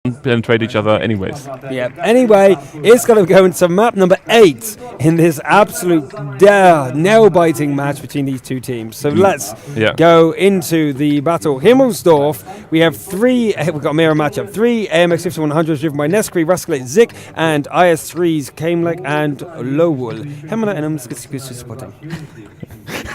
penetrate each other anyways. Yeah. Anyway, it's going to go into map number 8 in this absolute nail-biting match between these two teams. So let's go into the battle. Himmelsdorf, we have 3, we've got a mirror matchup. 3 AMX 5100s driven by Neskri, Rascalit, Zik, and IS3s, Kamelek and Lowell. Hemmler and supporting.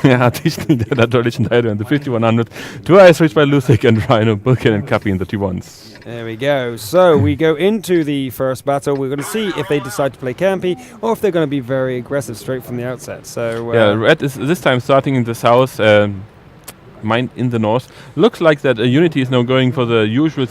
Ja, Tischling, der deutlichen Teile in the 5100. 2 IS3s by Lusik and Rhino, Bulkin and Kapi in the T1s. There we go. So we go into the first battle. We're going to see if they decide to play campy or if they're going to be very aggressive straight from the outset. So Red is this time starting in the south, mine in the north. Looks like that Unity is now going for the usual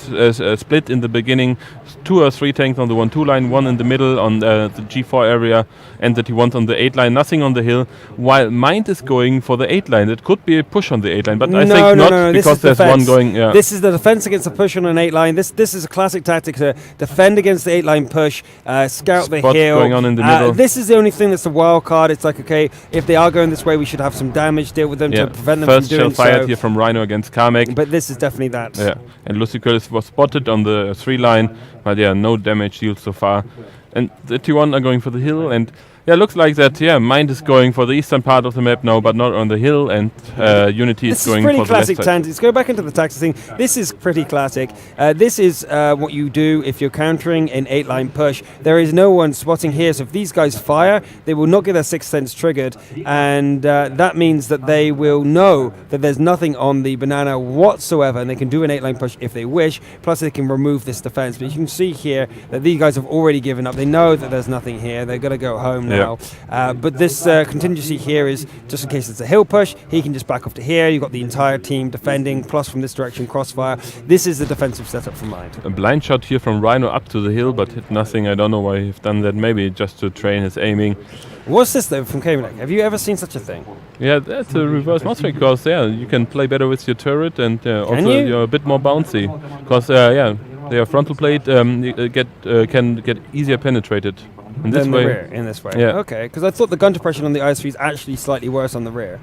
split in the beginning. 2 or 3 tanks on the 1-2 line, 1 in the middle on the G4 area, and the T1s on the 8 line, nothing on the hill, while Mind is going for the 8 line. It could be a push on the 8 line, but I think not, because there's one going. This is the defense against a push on an 8 line. This is a classic tactic to defend against the 8 line push, scout the hill. Going on in the middle. This is the only thing that's a wild card. It's like, okay, if they are going this way, we should have some damage, deal with them to prevent them from doing First shell fired here from Rhino against Kamek. But this is definitely that. Yeah, and Lucifer was spotted on the 3 line, but no damage deal so far. And the T1 are going for the hill, and looks like that, Mind is going for the eastern part of the map now, but not on the hill, and Unity is going for the left side. This is pretty classic tactics. Go back into the tactics thing. This is pretty classic. This is what you do if you're countering an 8-line push. There is no one spotting here, so if these guys fire, they will not get their 6th sense triggered, and that means that they will know that there's nothing on the banana whatsoever, and they can do an 8-line push if they wish, plus they can remove this defense. But you can see here that these guys have already given up. They know that there's nothing here. They're going to go home now. But this contingency here is just in case it's a hill push, he can just back off to here. You've got the entire team defending, plus from this direction crossfire. This is the defensive setup for Mind. A blind shot here from Rhino up to the hill, but hit nothing. I don't know why he's done that. Maybe just to train his aiming. What's this though from Kamelek? Have you ever seen such a thing? Yeah, that's a reverse mouse trick, because you can play better with your turret, and also you're a bit more bouncy. Because their frontal plate can get easier penetrated. In this way. In this way. Yeah. Okay, because I thought the gun depression on the IS3 is actually slightly worse on the rear.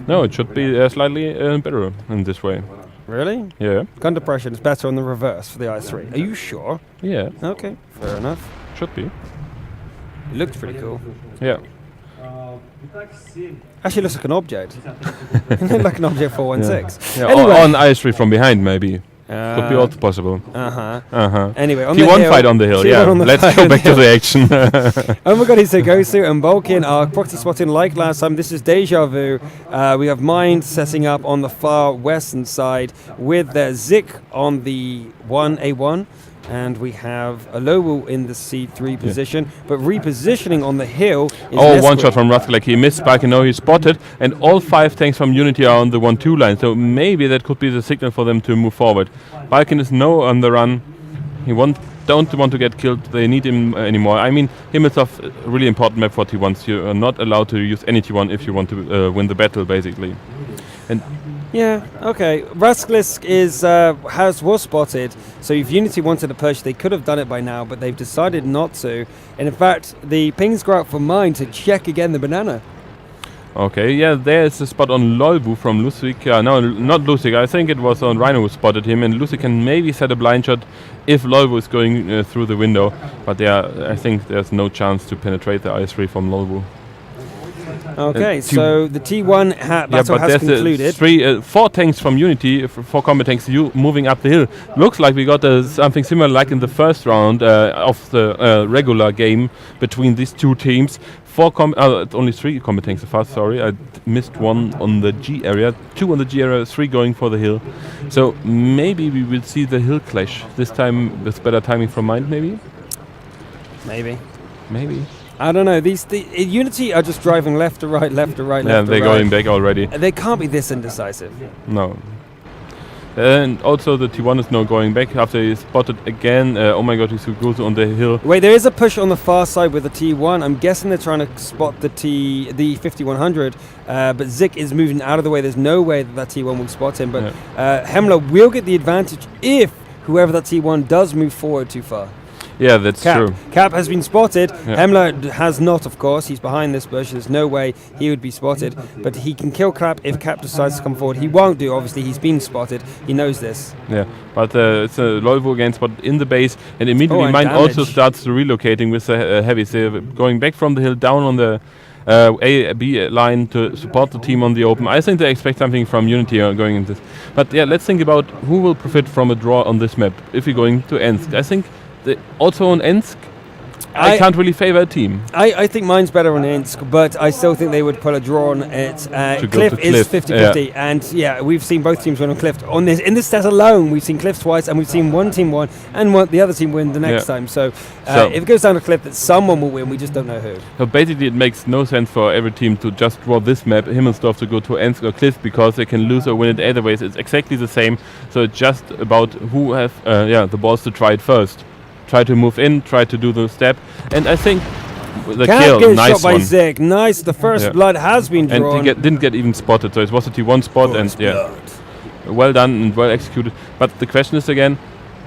No, it should be slightly better in this way. Really? Yeah. Gun depression is better on the reverse for the IS3. Are you sure? Yeah. Okay, fair enough. Should be. It looked pretty cool. Yeah. Actually looks like an object. Like an object 416. Yeah. Anyway. Or an IS3 from behind, maybe. Could be also possible. Anyway, on T1 the hill, fight on the hill, Let's go back to the action. Oh my god, he's Gosu and Balkin are proxy spotting like last time. This is Deja Vu. We have Mind setting up on the far western side with their Zik on the 1A1. And we have a Lowell in the C3 position, but repositioning on the hill is one shot from Rascal, like he missed Spike, and now he's spotted, and all 5 tanks from Unity are on the 1-2 line, so maybe that could be the signal for them to move forward. Balkan is now on the run. He don't want to get killed. They need him anymore. I mean, Himmelsdorf, a really important map for T1s. You are not allowed to use any T1 if you want to win the battle, basically. And yeah, okay. Rasklisk was spotted, so if Unity wanted to push, they could have done it by now, but they've decided not to. And in fact, the pings go out for Mind to check again the banana. Okay, there's a spot on Lolbu from Lusik. No, not Lusik. I think it was on Rhino who spotted him, and Lusik can maybe set a blind shot if Lolbu is going through the window. But I think there's no chance to penetrate the IS3 from Lolbu. Okay, so the T1 battle has concluded. 4 tanks from Unity, 4 combat tanks moving up the hill. Looks like we got something similar like in the first round of the regular game between these two teams. Only 3 combat tanks so far, sorry. I missed 1 on the G area, 2 on the G area, 3 going for the hill. So maybe we will see the hill clash. This time with better timing from Mind, maybe? Maybe. I don't know. Unity are just driving left to right, left to right, left to right. Yeah, they're going back already. They can't be this indecisive. No. And also the T1 is now going back after he spotted again. Oh my god, he's goes on the hill. Wait, there is a push on the far side with the T1. I'm guessing they're trying to spot the 5100, but Zik is moving out of the way. There's no way that T1 will spot him, but Hemmler will get the advantage if whoever that T1 does move forward too far. Yeah, that's true. Cap has been spotted. Yeah. Hemmler has not, of course. He's behind this bush. There's no way he would be spotted. But he can kill Cap if Cap decides to come forward. He won't do, obviously. He's been spotted. He knows this. Yeah, but it's a Lolvo again spot in the base, and immediately mine also starts relocating with the heavies. They're going back from the hill down on the A-B line to support the team on the open. I think they expect something from Unity going into this. But yeah, let's think about who will profit from a draw on this map if we're going to Ensk. I think also on Ensk, I can't really favor a team. I think mine's better on Minsk, but I still think they would pull a draw on it. Cliff is 50-50, and yeah, we've seen both teams win on Cliff. On this, in this set alone, we've seen Cliff twice, and we've seen one team win, and the other team win the next time. So if it goes down to Cliff, that someone will win, we just don't know who. So basically, it makes no sense for every team to just draw this map, Himmelsdorf to go to Ensk or Cliff, because they can lose or win it either ways. It's exactly the same. So it's just about who have the balls to try it first. Try to move in, try to do the step, and I think the kill, nice shot by Zig, nice. The first blood has been drawn, and he didn't get even spotted, so it was a T1 spot, and well done and well executed. But the question is again,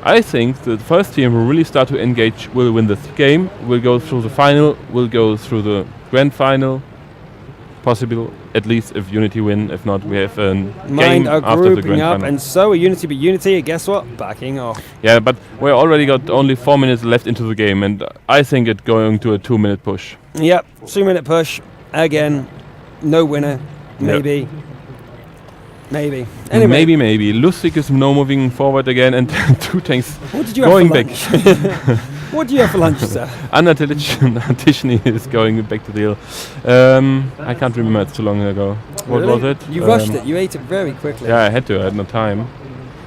I think the first team who really start to engage will win this game, will go through the final, will go through the grand final, possible at least if Unity win. If not, we have a game after the grand final. And so Unity, but Unity, guess what? Backing off. Yeah, but we already got only 4 minutes left into the game, and I think it's going to a 2-minute push. Yep, 2-minute push. Again, no winner. Maybe. Yep. Maybe. Anyway. Maybe. Lustig is now moving forward again, and 2 tanks going back. What do you have for lunch, sir? Anna Tishny is going back to the hill. I can't remember, it's too long ago. What was it? You rushed it, you ate it very quickly. Yeah, I had to, I had no time.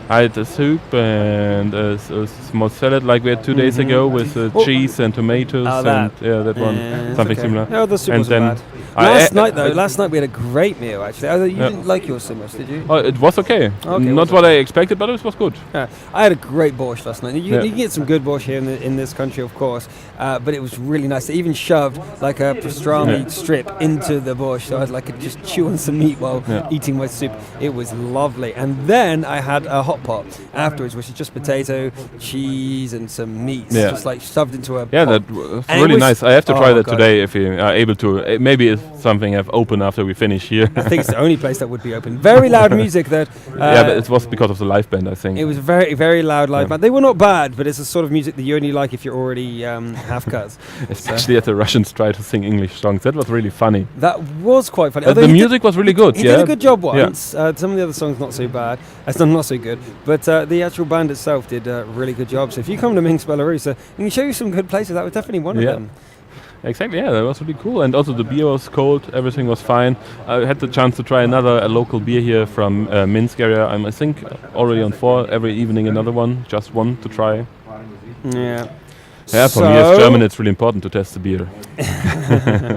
I had a soup and a small salad like we had 2 days ago with cheese and tomatoes and that one, something similar. No, the soup wasn't bad. Last night we had a great meal actually. You didn't like your simmus, did you? Oh, it was okay. Not what I expected, but it was good. Yeah. I had a great borscht last night. You can get some good borscht here in this country, of course, but it was really nice. They even shoved like a pastrami strip into the borscht, so I could just chew on some meat while eating my soup. It was lovely. And then I had a hot pot afterwards, which is just potato, cheese, and some meat, just like shoved into a pot. That was really nice. I have to try that today if you are able to. Maybe it's something I've opened after we finish here. I think it's the only place that would be open. Very loud music that. But it was because of the live band, I think. It was very, very loud live band. They were not bad, but it's the sort of music that you only like if you're already half cut. Especially as the Russians try to sing English songs. That was really funny. That was quite funny. The music was really good. He did a good job once. Some of the other songs not so bad. Some not so good. But the actual band itself did a really good job. So if you come to Minsk, Belarus, we can show you some good places. That was definitely one of them. Exactly, that was really cool. And also the beer was cold, everything was fine. I had the chance to try a local beer here from Minsk area. I'm, I think, already on 4, every evening another one, just one to try. Yeah, for me as German, it's really important to test the beer.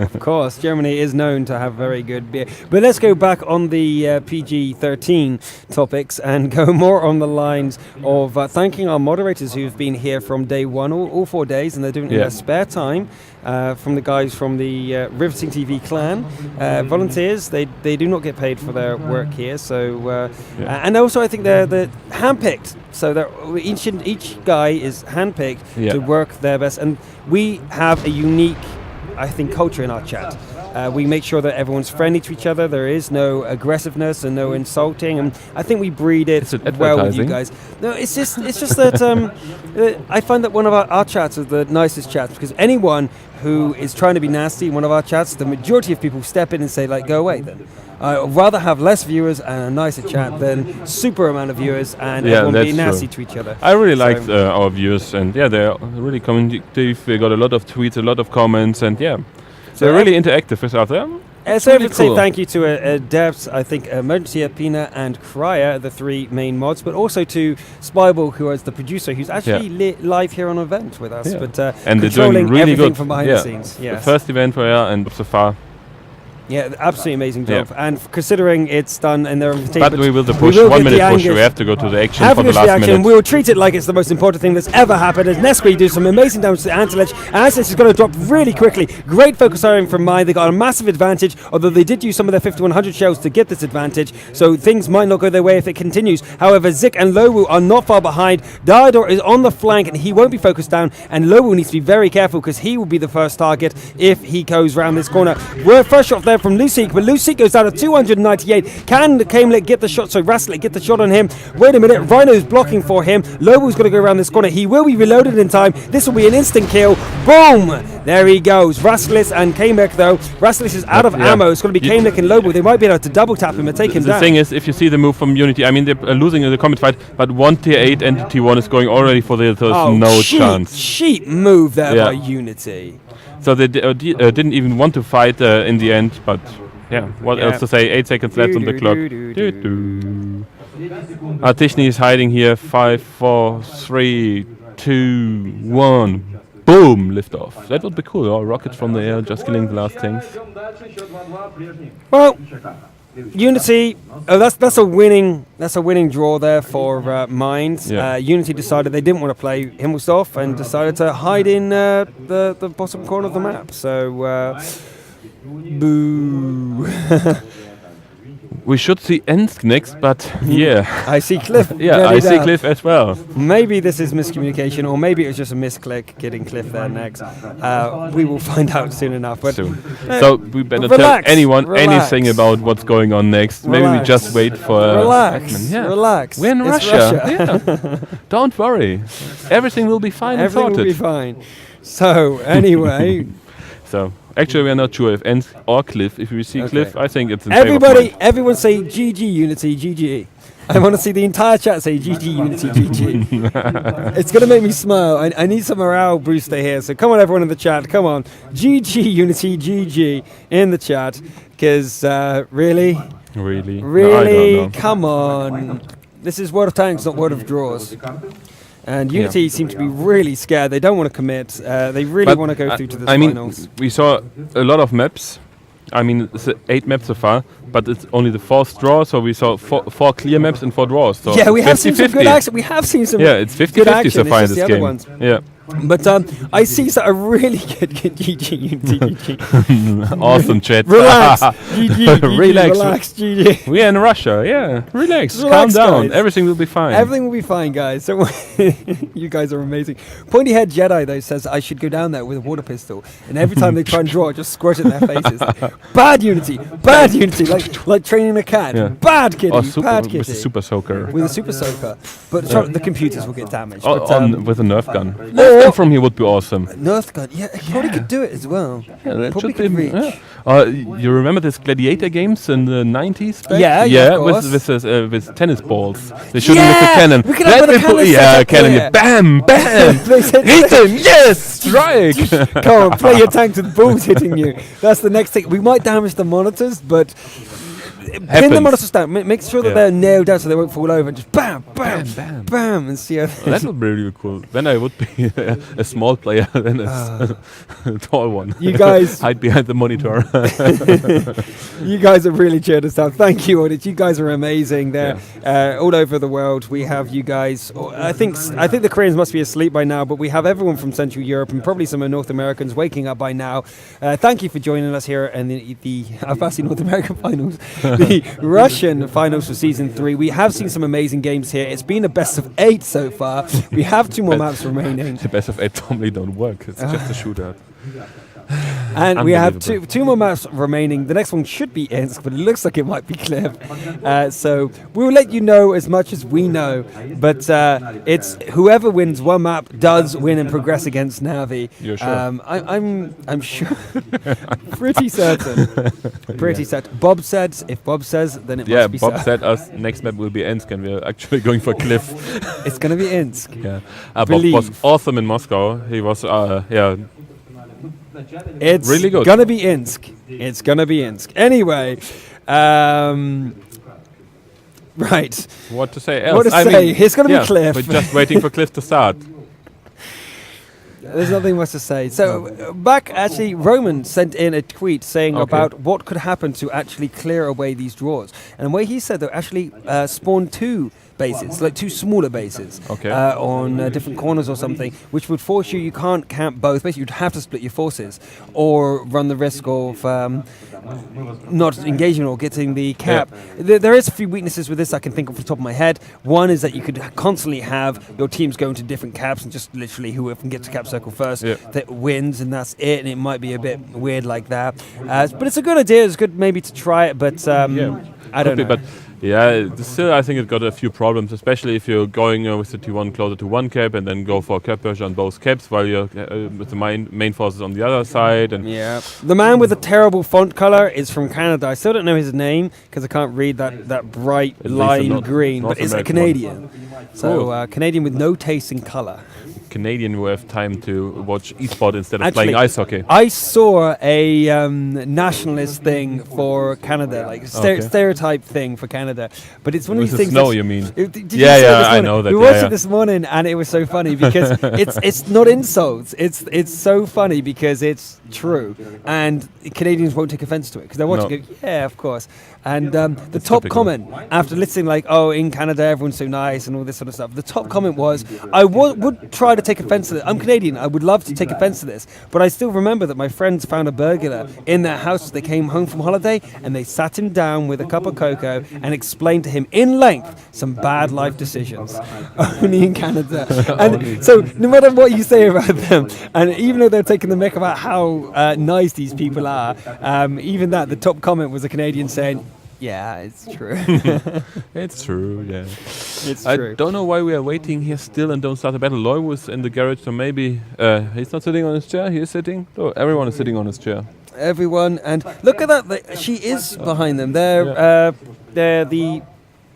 Of course, Germany is known to have very good beer. But let's go back on the PG-13 topics and go more on the lines of thanking our moderators who've been here from day one, all 4 days, and they're doing it in their spare time. From the guys from the RivetingTV clan, volunteers. They do not get paid for their work here. So and also I think they're handpicked. So each guy is handpicked to work their best, and we have a unique, I think, culture in our chat. We make sure that everyone's friendly to each other. There is no aggressiveness and no insulting, and I think we breed it well with you guys. No, it's just that I find that one of our chats is the nicest chats, because anyone who is trying to be nasty in one of our chats, the majority of people step in and say, like, go away then. I'd rather have less viewers and a nicer chat than super amount of viewers and everyone being nasty to each other. I really liked our viewers, and they're really communicative. We got a lot of tweets, a lot of comments, and so they're really interactive with us. So I would say thank you to Devs, I think Emergency, Pina and Cryer, the 3 main mods, but also to Spyball, who is the producer, who's actually live here on an event with us, but and controlling really everything good from behind the scenes. The first event and so far. Yeah, absolutely amazing job. And considering it's done and they're but we will push 1 minute push. We have to go to the action for the last minute. We will treat it like it's the most important thing that's ever happened. As Nesquik do some amazing damage to Antilech. Antilech is going to drop really quickly. Great focus area from mine. They got a massive advantage, although they did use some of their 5100 shells to get this advantage. So things might not go their way if it continues. However, Zik and Lowu are not far behind. Diador is on the flank and he won't be focused down. And Lowu needs to be very careful because he will be the first target if he goes round this corner. We're first shot there from Lusik, but Lusik goes down to 298. Can Kamelik get the shot? So Raslik get the shot on him. Wait a minute, Rhino's blocking for him. Lowell's going to go around this corner. He will be reloaded in time. This will be an instant kill. Boom! There he goes. Raslis and Kamelik though. Raslis is out of ammo. It's going to be Kamelik and Lobo. They might be able to double tap him and take him down. The thing is, if you see the move from Unity, I mean they're losing in the combat fight, but one tier 8 and T1 is going already for the no chance. Cheap move there by Unity. So they didn't even want to fight in the end, but yeah, what else to say? 8 seconds left on the clock. Artishny is hiding here. 5, 4, 3, 2, 1. Boom! Lift off. That would be cool. Or rockets from the air, just killing the last things. Well, Unity. Oh, that's a winning draw there for Mind. Unity decided they didn't want to play Himmelsdorf and decided to hide in the bottom corner of the map. So, boo. We should see Ensk next, but I see Cliff. I see Cliff as well. Maybe this is miscommunication, or maybe it was just a misclick getting Cliff there next. We will find out soon enough. But so we better tell anyone anything about what's going on next. Maybe we just wait for relax. We're in Russia. Don't worry. Everything will be fine. Everything will be fine. So anyway. Actually, we are not sure if Ensk or Cliff. If we see Cliff, I think it's in everyone say GG Unity, GG. I want to see the entire chat say GG Unity, GG. It's going to make me smile. I need some morale booster here. So come on, everyone in the chat. Come on. GG Unity, GG in the chat. Because really? No, I don't know. Come on. This is World of Tanks, not World of Draws. And Unity seem to be really scared. They don't want to commit. They really want to go through to the finals. We saw a lot of maps. I mean, it's 8 maps so far, but it's only the 4th draw. So we saw 4 clear maps and 4 draws. So we have seen some good action. We have seen some it's 50-50 so far in this game. Yeah. But I see a really good GG Unity. GG. Awesome chat. Relax. GG. Relax. GG. We are in Russia. Relax. Calm down. Guys. Everything will be fine. Everything will be fine, guys. So you guys are amazing. Pointy Head Jedi though says I should go down there with a water pistol, and every time they try and draw, just squirt it in their faces. Bad Unity. Like training a cat. Yeah. Bad kitty. Bad kitty. With a super soaker. But the computers will get damaged. With a Nerf gun. From here would be awesome. Nerf gun, it probably could do it as well. Yeah, that probably could reach. You remember this gladiator games in the 90s? With tennis balls. They shoot him with the cannon. We could have a cannon. Bam, bam. Hit him, yes, strike. Come on, play your tank to the balls hitting you. That's the next thing. We might damage the monitors, but pin the monitors down. Make sure that they're nailed down so they won't fall over. And just bam, and see how. That would be really cool. Then I would be a small player than a tall one. You guys hide behind the monitor. You guys have really cheered us up. Thank you, audience. You guys are amazing. There, all over the world, we have you guys. I think the Koreans must be asleep by now, but we have everyone from Central Europe and probably some North Americans waking up by now. Thank you for joining us here in the Abasi North American finals. The Russian finals for season 3. We have seen some amazing games here. It's been a best of 8 so far. We have 2 more maps remaining. The best of 8 normally don't work. It's just a shootout. And we have two more maps remaining. The next one should be Minsk, but it looks like it might be Cliff. So we'll let you know as much as we know. But it's whoever wins one map does win and progress against Navi. You're sure? I'm sure. Pretty certain. Pretty certain. Bob said, if Bob says, then it must be so. Yeah, Bob said us next map will be Minsk, and we're actually going for Cliff. It's going to be Minsk. Yeah. Bob was awesome in Moscow. He was, It's really good. Gonna be Minsk. It's gonna be Minsk. Anyway, right. What to say else? What to say? It's gonna be Cliff. We're just waiting for Cliff to start. There's nothing much to say. So back, actually, Roman sent in a tweet saying about what could happen to actually clear away these draws. And the way he said, they'll actually spawn 2 bases, like 2 smaller bases on different corners or something, which would force you can't camp both. Basically, you'd have to split your forces or run the risk of not engaging or getting the cap. There is a few weaknesses with this I can think of off the top of my head. One is that you could constantly have your teams go into different caps and just literally whoever can get to cap circle first that wins, and that's it. And it might be a bit weird like that. But it's a good idea. It's good maybe to try it, but I don't know. But still, I think it got a few problems, especially if you're going with the T1 closer to 1 cap and then go for cap pressure on both caps while you're with the main forces on the other side. And the man with the terrible font color is from Canada. I still don't know his name because I can't read that bright lime green, but it's a Canadian. So Canadian with no taste in color. Canadian who have time to watch esport instead of playing ice hockey. I saw a nationalist thing for Canada, like stereotype thing for Canada. But it's one of these things. Snow, you mean? I know that. We watched it this morning, and it was so funny because it's not insults. It's so funny because it's true, and Canadians won't take offense to it because they want to go, yeah, of course. And the top comment after listening, like, oh, in Canada everyone's so nice and all this sort of stuff. The top comment was, I would try to take offense to this. I'm Canadian. I would love to take offense to this, but I still remember that my friends found a burglar in their house. They came home from holiday and they sat him down with a cup of cocoa and explained to him in length some bad life decisions. Only in Canada. And so no matter what you say about them, and even though they're taking the mick about how nice these people are, even that, the top comment was a Canadian saying, yeah, it's true. It's true, yeah. It's true. I don't know why we are waiting here still and don't start the battle. Loy was in the garage, so maybe he's not sitting on his chair. He is sitting. Oh, everyone is sitting on his chair. Everyone, and look at that. She is behind them. They're the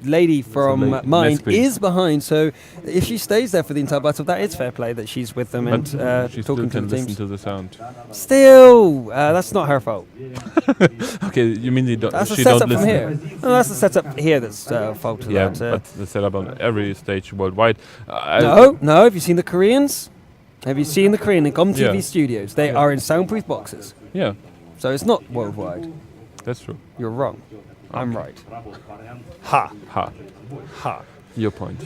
lady from M1ND is behind, so if she stays there for the entire battle, that is fair play that she's with them and talking to the teams. Listen to the sound. Still, that's not her fault. Okay, you mean that's she the setup don't listen? From here. No, that's the setup here that's fault to that. But the setup on every stage worldwide. No. Have you seen the Koreans? Have you seen the Korean in TV studios? They are in soundproof boxes. Yeah. So it's not worldwide. That's true. You're wrong. I'm right. Ha. Your point.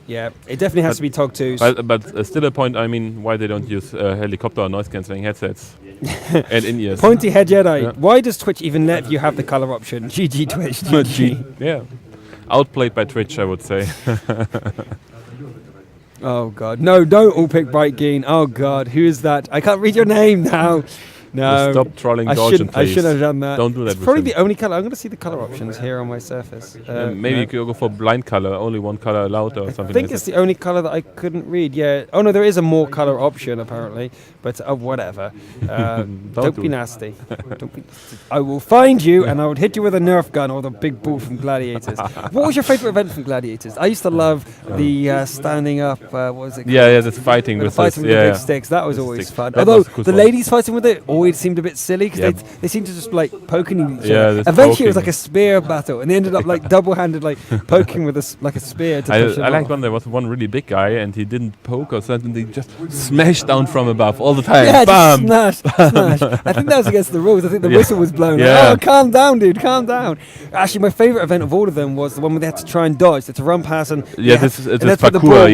Yeah, it definitely has to be TOG 2s. But still a point, I mean, why they don't use helicopter or noise cancelling headsets and in-ears. Pointy Head Jedi. Yeah. Why does Twitch even let you have the color option? GG Twitch. GG. Yeah. Outplayed by Twitch, I would say. Oh, God. No, don't all pick Bright Geen. Oh, God. Who is that? I can't read your name now. No, stop trolling Dorjan, please. I should have done that. Don't do that. It's probably the only color. I'm going to see the color options here on my surface. Maybe you could go for blind color, only one color allowed or something. I think it's the only color that I couldn't read. Yeah. Oh no, there is a more color option apparently, but whatever. Don't be nasty. I will find you and I would hit you with a Nerf gun or the big bull from Gladiators. What was your favorite event from Gladiators? I used to love the standing up. What was it called? Yeah, that's fighting with the big sticks. That was always fun. Although the ladies fighting with it always seemed a bit silly because they seemed to just like poking each other. Eventually it was like a spear battle and they ended up like double-handed like poking with a spear to touch I liked when there was one really big guy and he didn't poke or something, they just smashed down from above all the time. Yeah, Bam! Just smash. I think that was against the rules. I think the whistle was blown. Yeah. Like, oh, calm down, dude, calm down. Actually, my favourite event of all of them was the one where they had to try and dodge. They had to run past and this parkour.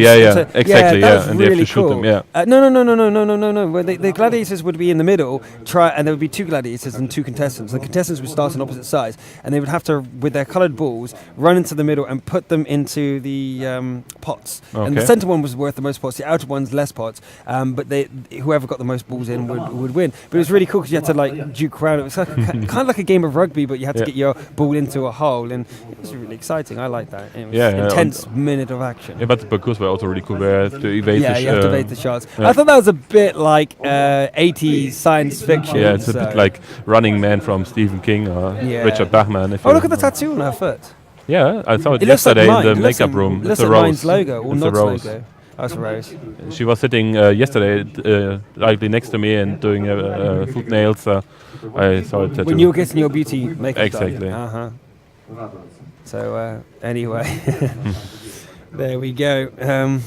Exactly. That was and really you have to shoot cool. them. No. Where the gladiators would be in the middle, and there would be 2 gladiators and 2 contestants. The contestants would start on opposite sides, and they would have to, with their coloured balls, run into the middle and put them into the pots. Okay. And the centre one was worth the most pots. The outer one's less pots. But whoever got the most balls in would win. But it was really cool because you had to like duke around. It was like kind of like a game of rugby, but you had to get your ball into a hole, and it was really exciting. I liked that. It was intense minute of action. Yeah, but the parkours were also really cool. Where you have to evade you have to evade the shots. Yeah. I thought that was a bit like 80s science fiction. Yeah, it's a bit like Running Man from Stephen King or Richard Bachman. Look at the tattoo on her foot. Yeah, I saw it yesterday in the makeup room. It's a rose. Logo or not logo. That's a rose. She was sitting yesterday directly next to me and doing foot nails. I saw it tattoo. When you were getting your beauty makeup exactly. done. So anyway, there we go.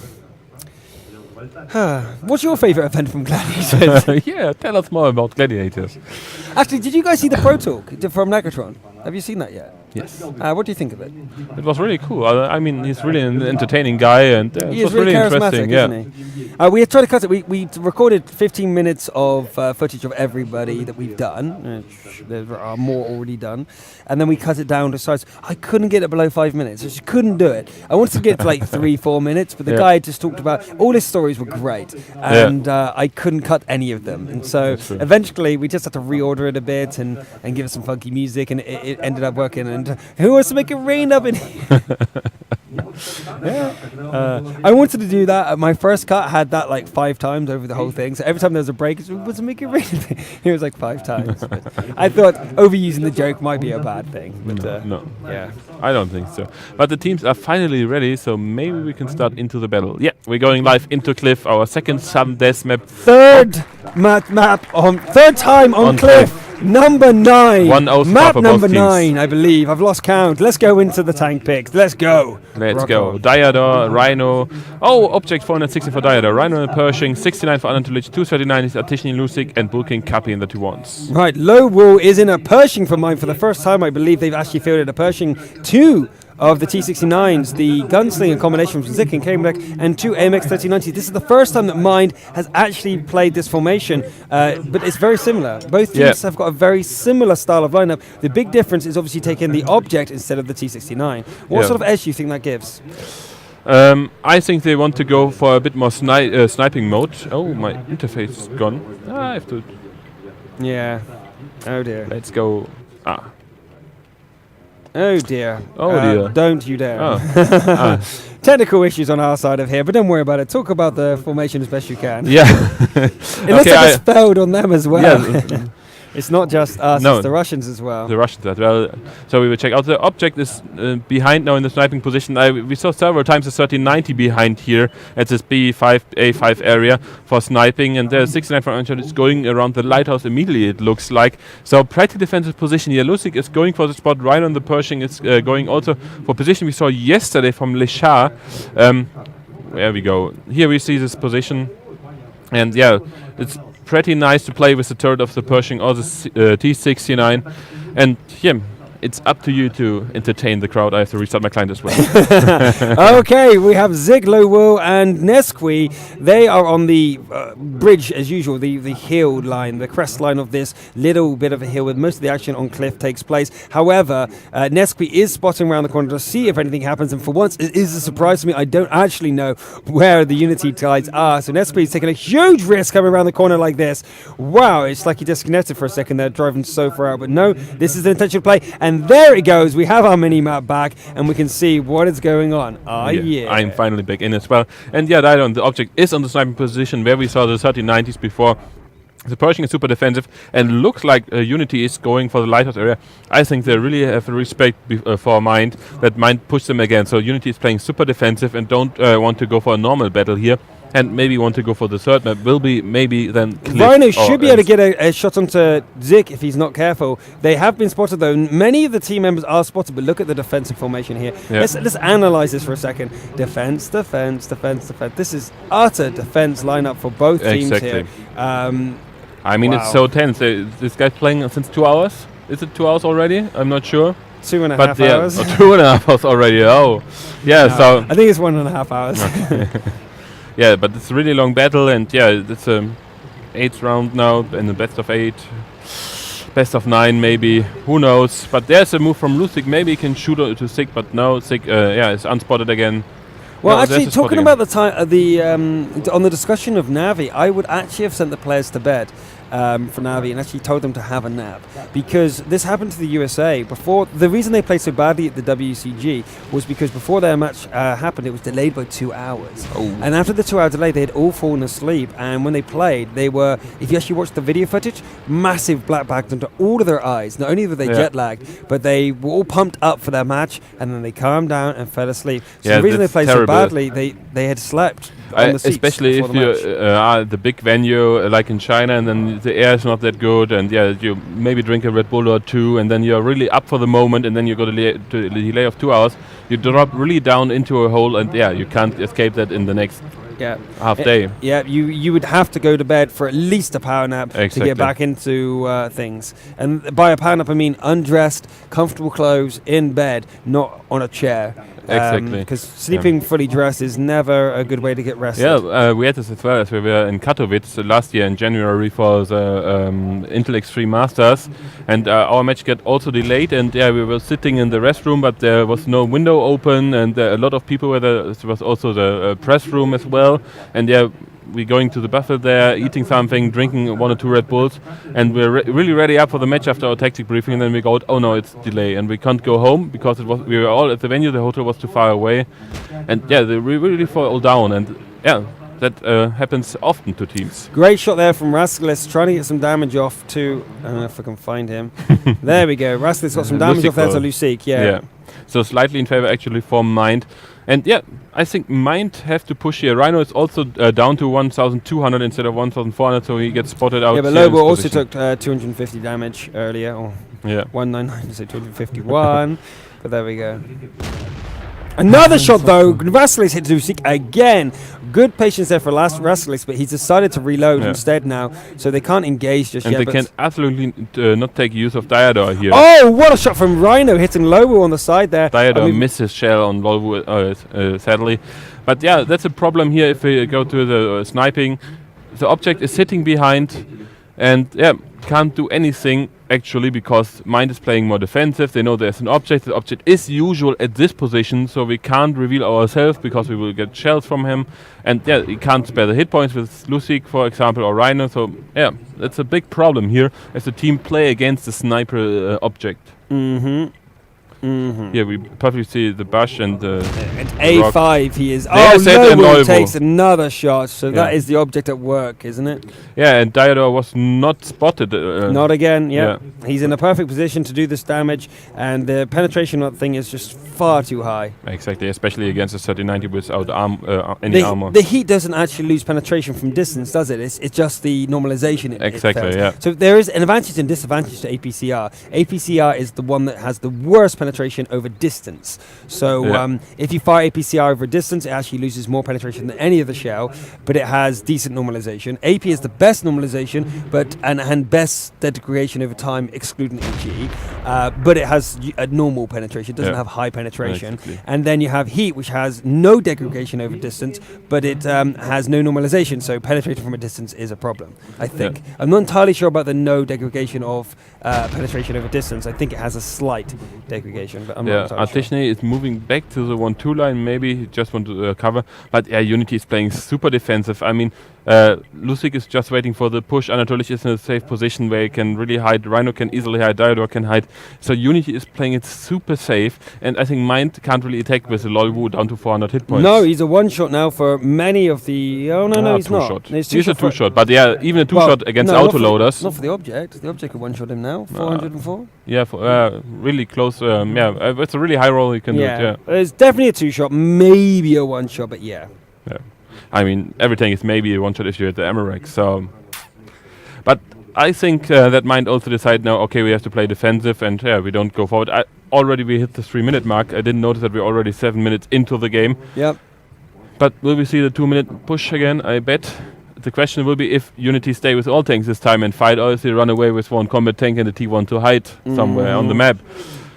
What's your favourite event from Gladiators? Yeah, tell us more about Gladiators. Actually, did you guys see the Pro Talk from Negatron? Have you seen that yet? Yes. What do you think of it? It was really cool. I mean, he's really an entertaining guy, and He it is was really interesting. Yeah. isn't he? We had tried to cut it. We recorded 15 minutes of footage of everybody that we've done. There are more already done. And then we cut it down to size. I couldn't get it below 5 minutes. I just couldn't do it. I wanted to get to like 3-4 minutes, but the guy just talked about all his stories were great. And I couldn't cut any of them. And so eventually we just had to reorder it a bit and give it some funky music, and it ended up working. And who wants to make it rain up in here? I wanted to do that. My first cut had that like 5 times over the whole thing. So every time there was a break, it was make it rain. It was like 5 times. But I thought overusing the joke might be a bad thing. But No. yeah. I don't think so. But the teams are finally ready, so maybe we can start into the battle. Yeah, we're going live into Cliff, our second sudden death map. Third time on Cliff. Number 9. 1-0 map for number both 9, I believe. I've lost count. Let's go into the tank picks. Let's go. Let's Rock go. on. Diador, Rhino. Oh, object 460 for Diador. Rhino and Pershing, 69 for Anatolich, 239 is Artishny Lusik, and Bulking Kapi in the 2-1s. Right, Low Wool is in a Pershing for mine for the first time. I believe they've actually fielded a Pershing 2 of the T69s, the gunslinger combination from Zik and Kamek, and 2 AMX 1390. This is the first time that Mind has actually played this formation, but it's very similar. Both teams have got a very similar style of lineup. The big difference is obviously taking the object instead of the T69. What sort of edge do you think that gives? I think they want to go for a bit more sniping mode. Oh, my interface is gone. I have to... Yeah. Oh dear. Let's go... Oh dear. Oh dear. Don't you dare. Oh. Technical issues on our side of here, but don't worry about it. Talk about the formation as best you can. Yeah. It looks like it's failed on them as well. Yeah. It's not just us, it's the Russians as well. The Russians as well. So we will check out. The object is behind now in the sniping position. We saw several times the 1390 behind here at this B5, A5 area for sniping, and the 69 from Anchor is going around the lighthouse immediately, it looks like. So pretty defensive position here. Lusik is going for the spot. Right on the Pershing is going also for position we saw yesterday from Lechar. There we go. Here we see this position. And yeah, it's pretty nice to play with the turret of the Pershing or the T69. And yeah, it's up to you to entertain the crowd. I have to restart my client as well. Okay, we have Zig, Lowo, and Nesqui. They are on the bridge as usual, the hill line, the crest line of this little bit of a hill, where most of the action on Cliff takes place. However, Nesqui is spotting around the corner to see if anything happens, and for once it is a surprise to me. I don't actually know where the Unity guys are, so Nesqui is taking a huge risk coming around the corner like this. Wow, it's like he disconnected for a second there, driving so far out, but no, this is an intentional play. And there it goes. We have our mini-map back, and we can see what is going on. Yeah. I'm finally back in as well. And yeah, the object is on the sniping position where we saw the 1390s before. The Pershing is super defensive and looks like Unity is going for the lighthouse area. I think they really have respect for Mind, that Mind pushed them again. So Unity is playing super defensive and don't want to go for a normal battle here. And maybe want to go for the third map. Will be maybe then Cliff. Rhino should be able to get a shot onto Zik if he's not careful. They have been spotted though. Many of the team members are spotted, but look at the defensive formation here. Yeah. Let's analyze this for a second. Defense, defense, defense, defense. This is utter defense lineup for both teams here. I mean, it's so tense. This guy's playing since 2 hours. Is it 2 hours already? I'm not sure. 2.5 hours. 2.5 hours already. Oh, yeah. No, so I think it's 1.5 hours. Okay. Yeah, but it's a really long battle, and yeah, it's a 8th round now, and the best of 8, best of 9 maybe, who knows. But there's a move from Lusik, maybe he can shoot to Sig, but no, Sig, is unspotted again. Well, no, actually, talking about the time, on the discussion of Navi, I would actually have sent the players to bed for Navi and actually told them to have a nap, because this happened to the USA before. The reason they played so badly at the WCG was because before their match happened, it was delayed by 2 hours. And after the 2 hour delay, they had all fallen asleep, and when they played, they were, if you actually watch the video footage, massive black bags under all of their eyes. Not only were they jet lagged, but they were all pumped up for their match, and then they calmed down and fell asleep. So the reason they played so badly, they had slept on the seats, especially if you are at the big venue like in China, and then the air is not that good, and you maybe drink a Red Bull or two, and then you're really up for the moment, and then you got a delay of 2 hours. You drop really down into a hole, and you can't escape that in the next half day. Yeah, you would have to go to bed for at least a power nap to Exactly. get back into things. And by a power nap, I mean undressed, comfortable clothes, in bed, not on a chair. Exactly. Because sleeping fully dressed is never a good way to get rested. Yeah, we had this as well as we were in Katowice last year in January for the Intel Extreme Masters, and our match got also delayed. And we were sitting in the restroom, but there was no window open, and a lot of people were there. There was also the press room as well, and we going to the buffet there, eating something, drinking 1 or 2 Red Bulls, and we're really ready up for the match after our tactic briefing. And then we go, oh no, it's delay, and we can't go home because we were all at the venue. The hotel was too far away, and they really fall down. And that happens often to teams. Great shot there from Rascalis, trying to get some damage off to. I don't know if I can find him. There we go. Rascalis got some damage off there to Lucic. Yeah. So slightly in favor actually for Mind. And I think Mind have to push here. Rhino is also down to 1,200 instead of 1,400, so he gets spotted out. Yeah, but Lobo also took 250 damage earlier. Or 199, so 251. But there we go. Another shot though. Rascalis hit Lucic again. Good patience there for Rascalis, but he's decided to reload instead now, so they can't engage just and yet. And they can absolutely not take use of Diador here. Oh, what a shot from Rhino, hitting Lobo on the side there. Diador misses shell on Lobo, sadly. But that's a problem here if we go to the sniping. The object is sitting behind, and can't do anything actually because Mind is playing more defensive. They know there's an object. The object is usual at this position, so we can't reveal ourselves because we will get shells from him. And he can't spare the hit points with Lucic, for example, or Rhino. So that's a big problem here as the team play against the sniper object. Yeah, we perfectly see the Bush and the A5 rock. He is. Lobo takes another shot, so that is the object at work, isn't it? Yeah, and Diador was not spotted. Not again, He's in a perfect position to do this damage, and the penetration thing is just far too high. Exactly, especially against a 3090 without any armor. The heat doesn't actually lose penetration from distance, does it? It's just the normalization. Exactly, yeah. So there is an advantage and disadvantage to APCR. APCR is the one that has the worst penetration over distance. So if you fire APCR over distance, it actually loses more penetration than any other shell, but it has decent normalization. AP is the best normalization, but and best degradation over time, excluding EG, but it has a normal penetration. It doesn't have high penetration. Exactly. And then you have heat, which has no degradation over distance, but it has no normalization. So penetrating from a distance is a problem, I think. I'm not entirely sure about the no degradation of penetration over distance. I think it has a slight degradation, but I'm not entirely sure. is moving back to the 1-2 line. Maybe he just want to cover, but Unity is playing super defensive. I mean, Lucic is just waiting for the push. Anatolich is in a safe position where he can really hide. Rhino can easily hide. Diador can hide. So Unity is playing it super safe, and I think Mind can't really attack with the Lolwu down to 400 hit points. No, he's a one-shot now for many of the... Oh, no, he's not. He's a two-shot, but even a two-shot against autoloaders. Not for the object. The object can one-shot him now. 404? Yeah, really close. It's a really high roll he can do it, It's definitely a two-shot, maybe a one-shot, but yeah. I mean, everything is maybe a one-shot if you're at the Emmerich, so... But I think that Mind also decide now, okay, we have to play defensive, and we don't go forward. Already we hit the 3-minute mark. I didn't notice that we're already 7 minutes into the game. Yep. But will we see the 2-minute push again? I bet. The question will be if Unity stay with all tanks this time and fight, or if they run away with one combat tank and the T1 to hide somewhere on the map.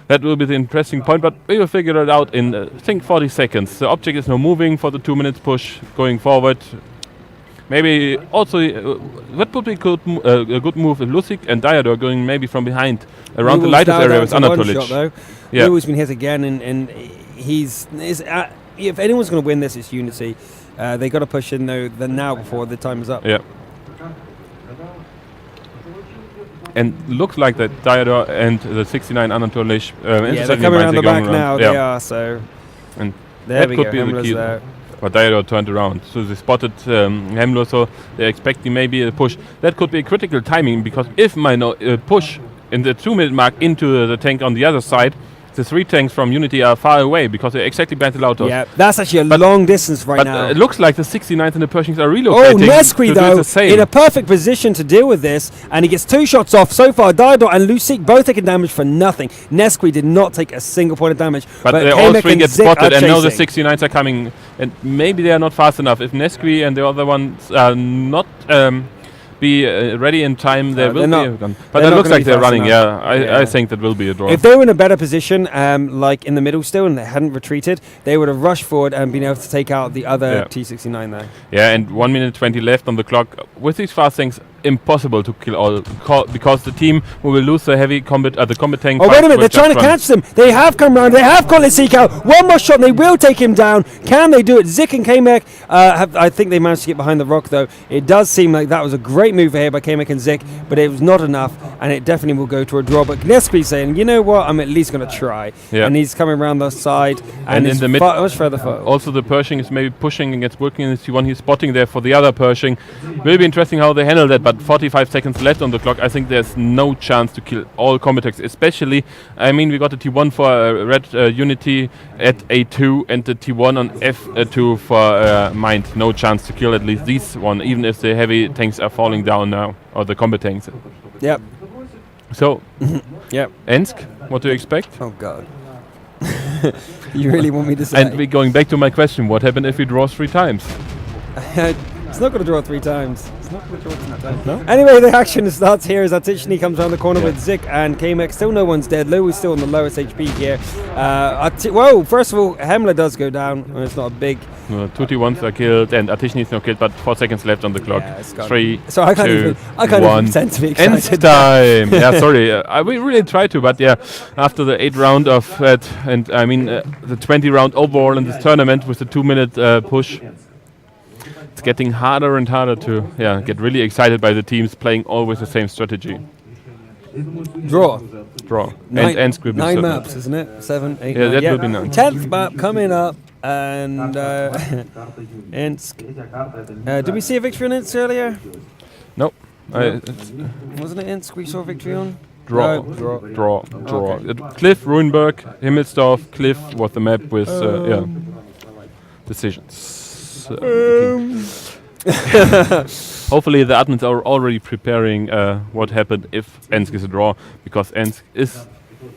That will be the interesting point, but we will figure it out in, I think, 40 seconds. The object is now moving for the 2 minutes push, going forward. Maybe also, what would be a good move if Lucic and Diador going maybe from behind around the lightest area with Anatolich. Lu's been hit again, and if anyone's going to win this, it's Unity. They got to push in though now before the time is up. Yeah. And looks like that Diador and the 69 Anatolich they're coming around the back now. They are, so. And there that could be the key. But Diador turned around, so they spotted Hemlo, so they're expecting maybe a push. That could be a critical timing, because if my push in the 2-minute mark into the tank on the other side, the 3 tanks from Unity are far away because they're exactly behind the Lautos. Yeah, that's actually a long distance right now. But it looks like the 69th and the Pershings are Oh, relocating. Nesquik, to do though, the same. in a perfect position to deal with this, and he gets 2 shots off. So far, Dido and Lucic both taking damage for nothing. Nesquik did not take a single point of damage. But all Kamek 3 get Zik spotted, are and now the chasing. 69s are coming, and maybe they are not fast enough. If Nesquik and the other ones are not be ready in time, they will not. be gone. But They're it not looks gonna like be they're fast running. enough. I think that will be a draw. If they were in a better position, like in the middle still, and they hadn't retreated, they would have rushed forward and been able to take out the other T69 there. Yeah, and 1 minute 20 left on the clock. With these fast things, impossible to kill all because the team who will lose the heavy combat, the combat tank. Oh, wait a minute, will they're trying to just run. catch them. They have come round, they have caught Lisik out. One more shot and they will take him down. Can they do it? Zik and Kamek, I think they managed to get behind the rock though. It does seem like that was a great move here by Kamek and Zik, but it was not enough, and it definitely will go to a draw. But Nesquik saying, you know what, I'm at least going to try. Yeah. And he's coming around the side, And he's in the mid, much further forward. also the Pershing is maybe pushing against working in the T1. He's spotting there for the other Pershing. Will be interesting how they handle that, but 45 seconds left on the clock. I think there's no chance to kill all combat tanks, especially, I mean, we got the T1 for Red Unity at A2 and the T1 on F2 for Mind. No chance to kill at least these one, even if the heavy tanks are falling down now, or the combat tanks. Yep. So, Yep. Ensk, what do you expect? Oh, God. You really want me to say? And we're going back to my question, what happened if we draw 3 times? It's not going to draw 3 times. It's not going to draw 3 times. No? Anyway, the action starts here as Atichny comes around the corner with Zik and Kamek. Still no one's dead. Lou is still on the lowest HP here. Whoa, first of all, Hemler does go down, and it's not a big... No, 2 T1s are killed, and Atichny is not killed, but 4 seconds left on the clock. Yeah, it's gone. 3, So I can't 2, even pretend to be End excited. time! Yeah, sorry. We really tried to, but yeah, after the 8th round of that, and I mean the 20 round overall in this tournament with the 2-minute push, it's getting harder and harder to get really excited by the teams playing always the same strategy. Draw. Draw. Nine, and scribble 9 circle. maps, isn't it? 7, 8, Yeah, 9. that will be 9. 10th map coming up, and Insk. Did we see a victory on Insk earlier? No. Wasn't it Insk we saw a victory on? Draw. No, Draw. Okay. Cliff, Ruinberg, Himmelsdorf, Cliff was the map with decisions. Hopefully the admins are already preparing what happened if Ensk is a draw, because Ensk is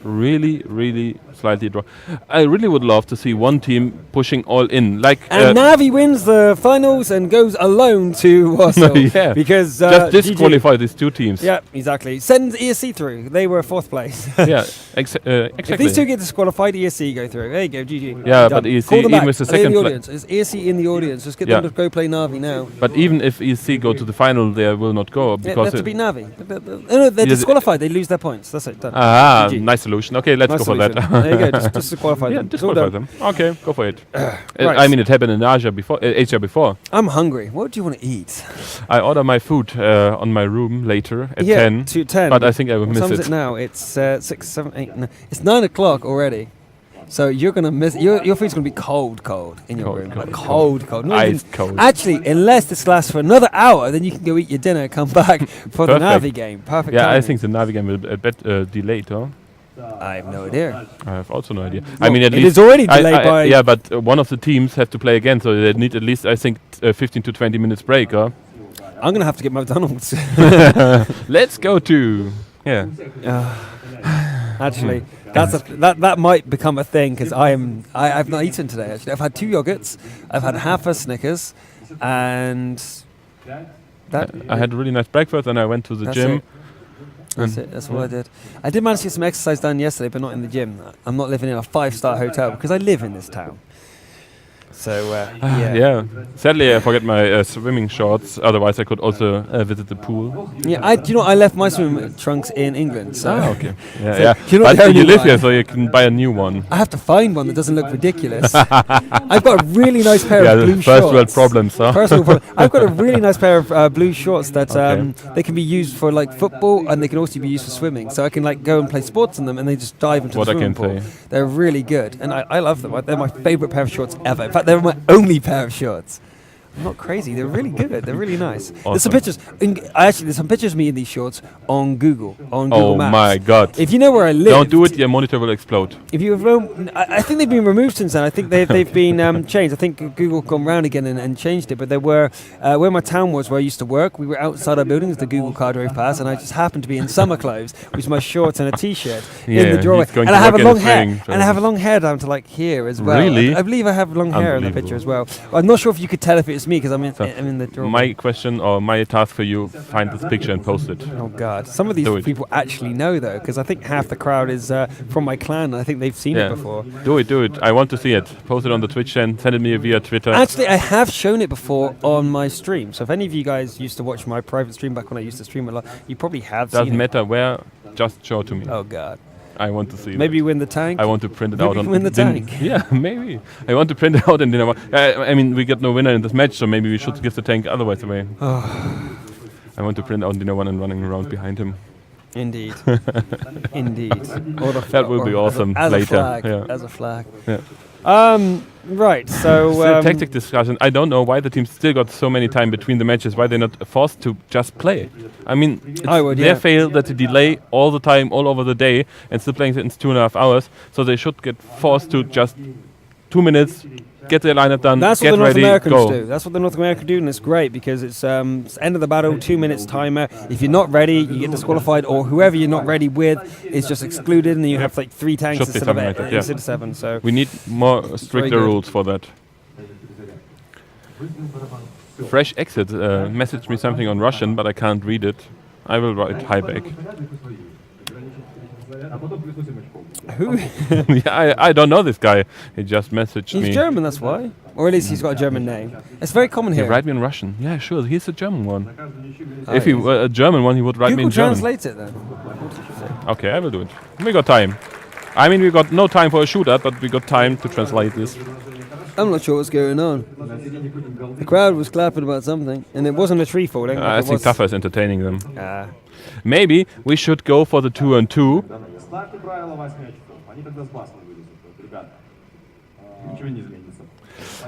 really slightly draw. I really would love to see one team pushing all in, like And Navi wins the finals and goes alone to Warsaw. Yeah. Because just disqualify these 2 teams. Yeah, exactly. Send ESC through. They were 4th place. Yeah, If exactly. these 2 get disqualified, ESC go through. There you go, GG. Yeah, Done. but ESC Call them even back. with the Are they in second the pla- audience? Is ESC in the audience? Just get Yeah. them to go play Navi now. But even if ESC go to the final, they will not go Yeah, they because have to beat Navi. No, they're disqualified. They lose their points. That's it. Done. GG. GG. Nice solution. Okay, let's Nice go for solution. that. There you go. Just disqualify Yeah, them. It's all disqualify done. them. Okay, go for it. Right. I mean, it happened in Asia before. I'm hungry. What do you want to eat? I order my food on my room later at 10. to 10. But I think I will What miss time is it. it now? It's 6, 7, 8, 9. It's 9 o'clock already. So you're gonna miss your food's gonna be cold in your room. Like cold. Not even- Ice cold. Actually, unless this lasts for another hour, then you can go eat your dinner, come back for the Perfect. Navi game. Perfect. Yeah, I timing. think the Navi game will be a bit delayed, huh? I have no idea. I have also no idea. I Well, mean, at it least is already delayed by. yeah, but one of the teams have to play again, so they need at least, I think, 15 to 20 minutes break, huh? I'm gonna have to get McDonald's. Let's go to Actually, that might become a thing because I've not eaten today. Actually, I've had 2 yogurts. I've had half a Snickers, and that. I had a really nice breakfast, and I went to the That's gym. it. That's it. That's what I did. I did manage to get some exercise done yesterday, but not in the gym. I'm not living in a 5-star hotel because I live in this town. So Yeah. Sadly, I forget my swimming shorts. Otherwise, I could also visit the pool. Yeah, I left my swim trunks in England. So Okay. Yeah, So yeah. you're not the But only you live one. here, so you can buy a new one. I have to find one that doesn't look ridiculous. I've got a really nice pair of the blue first shorts. world problems, huh? First world problem. I've got a really nice pair of blue shorts that Okay. they can be used for like football, and they can also be used for swimming. So I can like go and play sports in them, and they just dive into What the I swimming can pool. say. They're really good, and I love them. They're my favorite pair of shorts ever. In fact, they're my only pair of shorts. not crazy. They're really good. They're really nice. Awesome. There's some pictures. There's some pictures of me in these shorts on Google Oh Maps. my God! If you know where I live, Don't do it. Your monitor will explode. If you have, I think they've been removed since then. I think they've been changed. I think Google gone round again and changed it. But they were where my town was, where I used to work. We were outside our buildings. The Google car drove past, and I just happened to be in summer clothes, which was my shorts and a t-shirt in the doorway. And I have a long hair, and I have a long hair down to like here as well. Really? I believe I have long hair in the picture as well. I'm not sure if you could tell if it's me because I'm in the doorway. My question or my task for you: find this picture and post it. Oh God! Some of these people actually know though, because I think half the crowd is from my clan, and I think they've seen it before. Do it. I want to see it. Post it on the Twitch and send it me via Twitter. Actually, I have shown it before on my stream. So if any of you guys used to watch my private stream back when I used to stream a lot, you probably have seen it. Doesn't matter where. Just show it to me. Oh God! I want to see. Maybe win the tank. I want to print it out on. Win the tank. Yeah, maybe. I want to print it out and then. I mean, we got no winner in this match, so maybe we should give the tank otherwise away. I want to print out Dino 1 and running around behind him. Indeed. Indeed. That will be awesome as later. A flag. As a flag. Yeah. Right, so... Still tactic discussion. I don't know why the team still got so many time between the matches, why they're not forced to just play. I mean, it's their fail that they delay all the time, all over the day, and still playing it in 2.5 hours, so they should get forced to just 2 minutes, get their lineup done, That's get what the North ready, Americans go. do. That's what the North Americans do, and it's great because it's end of the battle, 2 minutes timer. If you're not ready, you get disqualified, or whoever you're not ready with is just excluded, and then you have like 3 tanks instead of 7. So we need more stricter rules for that. Fresh Exit messaged me something on Russian, but I can't read it. I will write hi back. Who? Yeah, I don't know this guy. He just messaged me. He's German, that's why. Or at least he's got a German name. It's very common here. He write me in Russian. Yeah, sure. He's a German one. If he were a German one, he would write me in German. Translate it then. Okay, I will do it. We got time. I mean, we got no time for a shootout, but we got time to translate this. I'm not sure what's going on. The crowd was clapping about something, and it wasn't a tree falling. I think Taffa is entertaining them. Ah. Maybe we should go for the 2-on-2.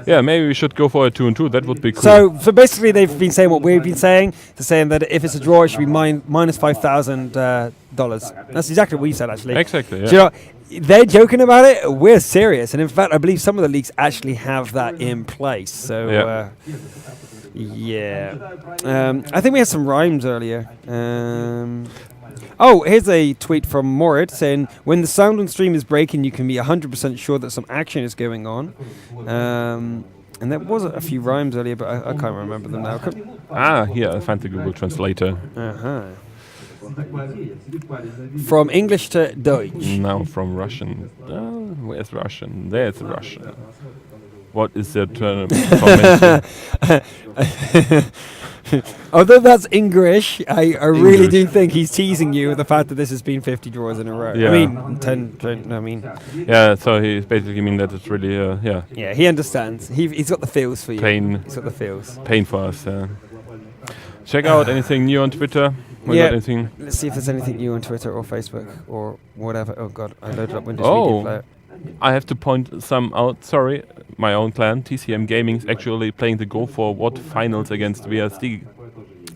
Yeah, maybe we should go for a 2-on-2. That would be cool. So basically, they've been saying what we've been saying. They're saying that if it's a draw, it should be minus $5,000. That's exactly what we said, actually. Exactly. Yeah. Do you know, they're joking about it. We're serious, and in fact, I believe some of the leagues actually have that in place. So. I think we had some rhymes earlier. Here's a tweet from Morid saying, when the sound on stream is breaking, you can be 100% sure that some action is going on. And there was a few rhymes earlier, but I can't remember them now. Here, I found the Google Translator. From English to Deutsch. Now from Russian. Where's Russian? There's Russian. What is the term for Although that's English, I really do think he's teasing you with the fact that this has been 50 draws in a row. Yeah. I mean, 10, I mean... Yeah, so he's basically mean that it's really, Yeah, he understands. He's got the feels for you. Pain. He's got the feels. Pain for us, Check out anything new on Twitter. Let's see if there's anything new on Twitter or Facebook or whatever. Oh God, I loaded up Windows Media Player. I have to point some out. Sorry, my own clan, TCM Gaming, is actually playing the Go For What finals against VSD.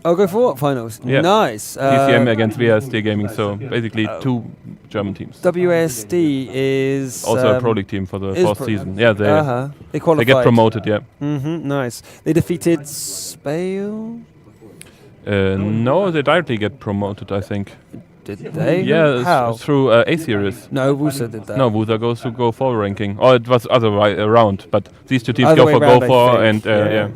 Oh, Go For What finals? Yeah. Nice. TCM against VSD Gaming, so basically 2 German teams. WSD is... Also a Pro League team for the 4th season. Yeah, they qualified. They get promoted, yeah. Nice. They defeated Spale? No, they directly get promoted, I think. Did they? Yeah, How? through A-Series. No, Wusa did that. No, Wusa goes to Go For ranking. Or it was other way around, but these 2 teams Other go way for round, Go For I and think.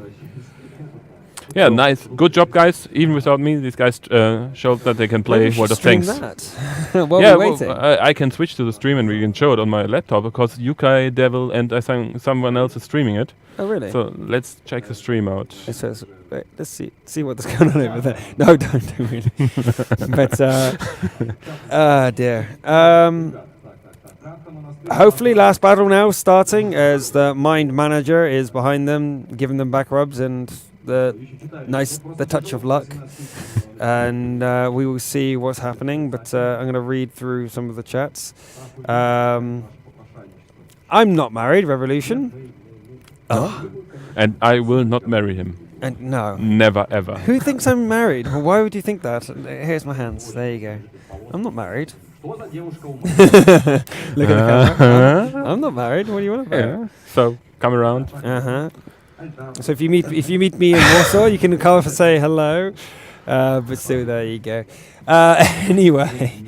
Yeah, nice. Good job, guys. Even without me, these guys showed that they can play World of Tanks. While we're waiting. I can switch to the stream and we can show it on my laptop because Yukai, Devil, and I think someone else is streaming it. Oh, really? So let's check the stream out. It says, wait, let's see what's going on over there. No, don't do it. But, dear. Hopefully, last battle now starting as the Mind Manager is behind them, giving them back rubs and the touch of luck. And we will see what's happening. But I'm going to read through some of the chats. I'm not married, Revolution. And I will not marry him. And no. Never, ever. Who thinks I'm married? Well, why would you think that? Here's my hands. There you go. I'm not married. Look at the camera. I'm not married. What do you want about? Yeah. So come around. So if you meet me in Warsaw, you can come up and say hello. But still, there you go. Anyway.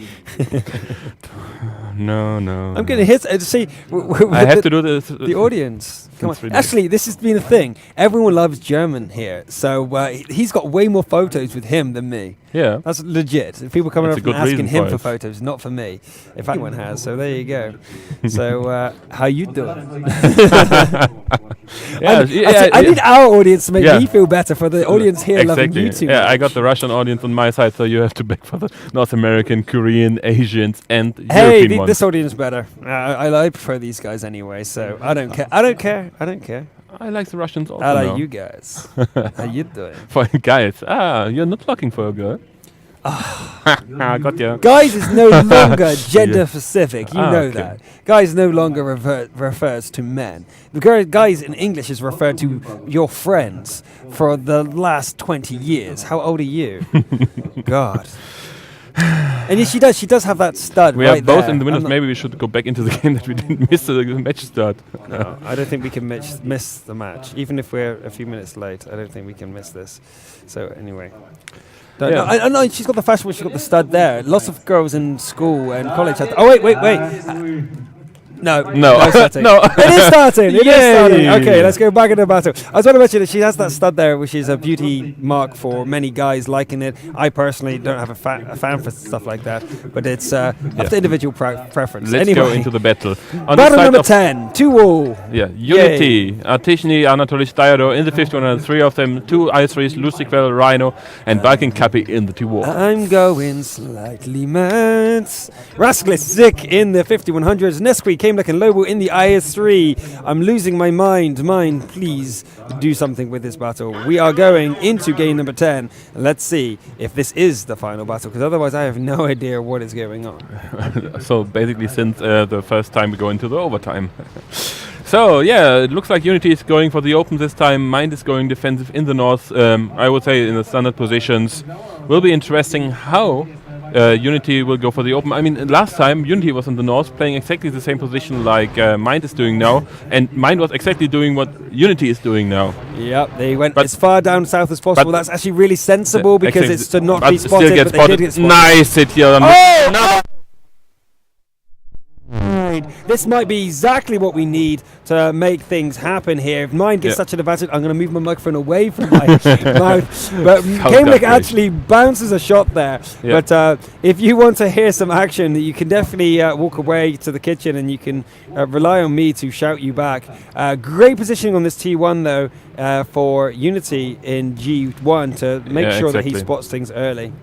No. I'm going to hit. See, I have to do this. The audience. Come on. Actually, this has been a thing. Everyone loves German here, so he's got way more photos with him than me. Yeah, that's legit. People coming up and asking him for photos, not for me. If anyone has, so there you go. So how you doing? I need our audience to make me feel better for the audience here loving you too. Yeah, I got the Russian audience on my side, so you have to back for the North American, Korean, Asians, and European ones. This audience better. I prefer these guys anyway, so I don't care. I don't care. I like the Russians also. I like you guys. How you doing? For guys. You're not looking for a girl. I got you. Guys is no longer gender specific. You know that. Guys no longer refers to men. The guys in English is referred to your friends for the last 20 years. How old are you? God. And yes, she does have that stud we right are both there. in the windows. Maybe we should go back into the game that we didn't miss the match start. No, I don't think we can miss the match. Even if we're a few minutes late, I don't think we can miss this. So anyway. I know she's got the fashion where she's got the stud there. Lots of girls in school and college have. Oh wait. No. It is starting. It is starting. Okay, let's go back into battle. I was going to mention that she has that stud there, which is a beauty mark for many guys liking it. I personally don't have a fan for stuff like that, but it's up to individual preference. Let's go into the battle. Battle number 10, 2-all. Yeah, Unity, Artishny, Anatoly Steyro in the 51, 3 of them, 2 I3s, Luciquel, Rhino, and Balkan Kapi in the 2-wall. I'm going slightly mad. Rascalist Zik in the 5100s, Nesquik, Kamelek and Lobo in the IS3. I'm losing my mind. Please do something with this battle. We are going into game number 10. Let's see if this is the final battle, because otherwise I have no idea what is going on. So basically since the first time we go into the overtime. So yeah, it looks like Unity is going for the open this time. MiND is going defensive in the north. I would say in the standard positions. Will be interesting how Unity will go for the open. I mean, last time Unity was in the north playing exactly the same position like MiND is doing now, and MiND was exactly doing what Unity is doing now. Yep, they went as far down south as possible. That's actually really sensible because it's to not be spotted, but they did get spotted. Nice hit here. This might be exactly what we need to make things happen here. If MiND gets such an advantage, I'm going to move my microphone away from my mouth. But Kamelek actually bounces a shot there. But if you want to hear some action, you can definitely walk away to the kitchen and you can rely on me to shout you back. Great positioning on this T1 though for Unity in G1 to make sure that he spots things early.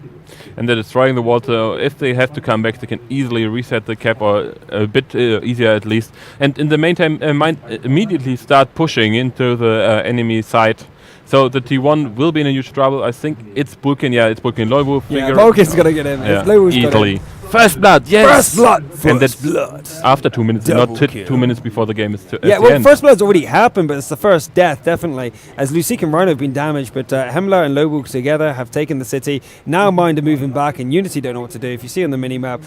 And they're destroying the wall, so if they have to come back, they can easily reset the cap, or a bit easier at least. And in the meantime, MiND immediately start pushing into the enemy side. So the T1 will be in a huge trouble. I think it's Bulkin. Yeah, it's Bulkin. Loibu. Yeah, Bulkin's going to get him. Easily. First blood, yes! First blood! First blood! After 2 minutes, not 2 minutes before the game is to first blood's already happened, but it's the first death, definitely. As Lucique and Rhino have been damaged, but Hemler and Lobu together have taken the city. Now MiND are moving back, and Unity don't know what to do. If you see on the mini-map,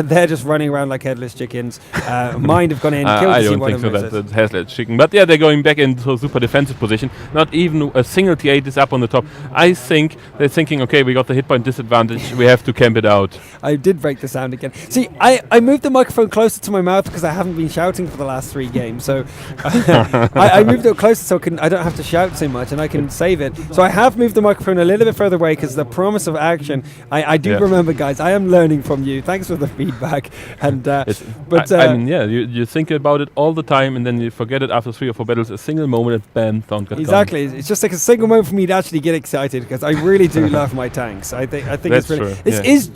they're just running around like headless chickens. MiND have gone in, killed the I don't think so, that's headless chicken. But yeah, they're going back into a super defensive position. Not even a single T8 is up on the top. I think they're thinking, okay, we got the hit point disadvantage, we have to camp it out. I did break the sound again. See, I moved the microphone closer to my mouth because I haven't been shouting for the last 3 games. So I moved it closer so I don't have to shout too much and I can save it. So I have moved the microphone a little bit further away because the promise of action. I do remember, guys. I am learning from you. Thanks for the feedback. And I mean, you think about it all the time and then you forget it after 3 or 4 battles. A single moment, and bam, sound got exactly. gone. It's just like a single moment for me to actually get excited because I really do love my tanks. I think that's it's really true. This is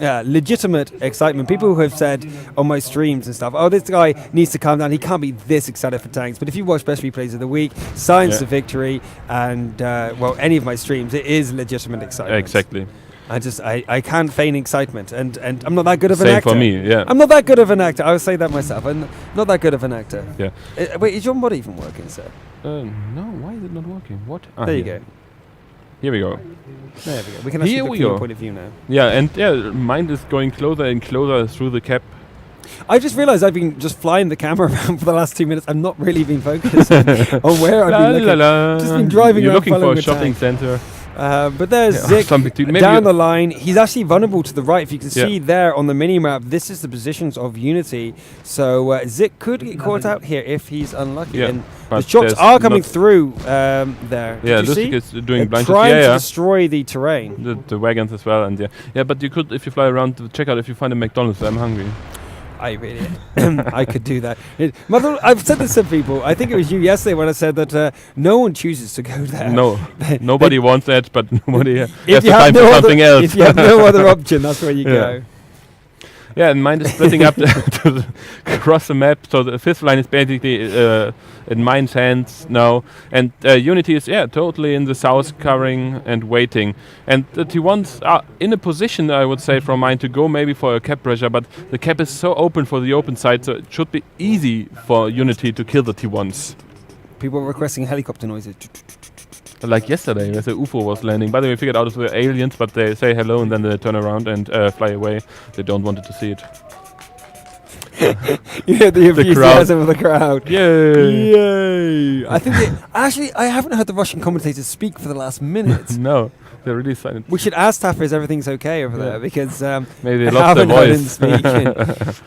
legitimate excitement. People who have said on my streams and stuff, oh, this guy needs to calm down. He can't be this excited for tanks. But if you watch Best Replays of the Week, Science of Victory, and any of my streams, it is legitimate excitement. Exactly. I can't feign excitement, and I'm not that good of an Same actor. for me, yeah. I'm not that good of an actor. I would say that myself. I'm not that good of an actor. Yeah. Wait, is your mod even working, sir? No, why is it not working? What? Ah, There you here. go. Here we go. There we go. We can actually Here look we from your go. point of view now. Yeah, and mine is going closer and closer through the cap. I just realised I've been just flying the camera around for the last 2 minutes. I'm not really been focusing on where I've been looking. Just been driving You're around looking for following a the shopping tank. center. But there's Zik something to- maybe down you- the line. He's actually vulnerable to the right. If you can Yeah. see there on the mini-map, this is the positions of Unity. So Zik could get caught out here if he's unlucky. Yeah, And the but shots there's are coming not- through there. Yeah, Did you see? Lustig is doing They're blind shots. trying Yeah, to yeah. destroy the terrain. The wagons as well, and yeah. But you could, if you fly around, check out if you find a McDonald's. I'm hungry. I really, I could do that. I've said this to people. I think it was you yesterday when I said that no one chooses to go there. No, nobody wants that, but nobody has If to you have find no for other, something else. if you have no other option, that's where you Yeah. go. Yeah, and mine is splitting up across the map. So the fifth line is basically in mine's hands now, and Unity is totally in the south, covering and waiting. And the T1s are in a position, I would say, from mine to go maybe for a cap pressure, but the cap is so open for the open side, so it should be easy for Unity to kill the T1s. People requesting helicopter noises. Like yesterday, as the UFO was landing. By the way, we figured out it was aliens, but they say hello and then they turn around and fly away. They don't want to see it. You hear the enthusiasm of the crowd. Yay! Yay! I think I haven't heard the Russian commentators speak for the last minute. No, they're really silent. We should ask Taffer if everything's okay over there, because Maybe I they lost their haven't heard him voice. speak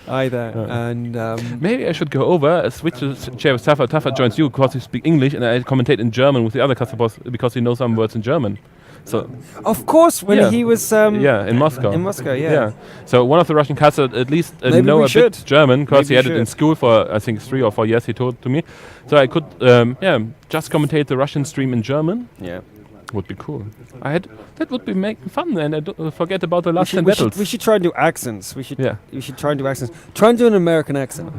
either. And Maybe I should go over, switch to chair with Taffer. Taffer joins you because you speak English, and I commentate in German with the other customers because he knows some words in German. So of course, when he was in Moscow. in Moscow, yeah. So one of the Russian customers at least Maybe know we a should. bit German because he Maybe had we it in should. school for I think 3 or 4 years. He told to me, so I could just commentate the Russian stream in German. Yeah. Would be cool. That would be making fun, and I don't forget about the last 10 battles. We should try and do accents. We should try and do accents. Try and do an American accent.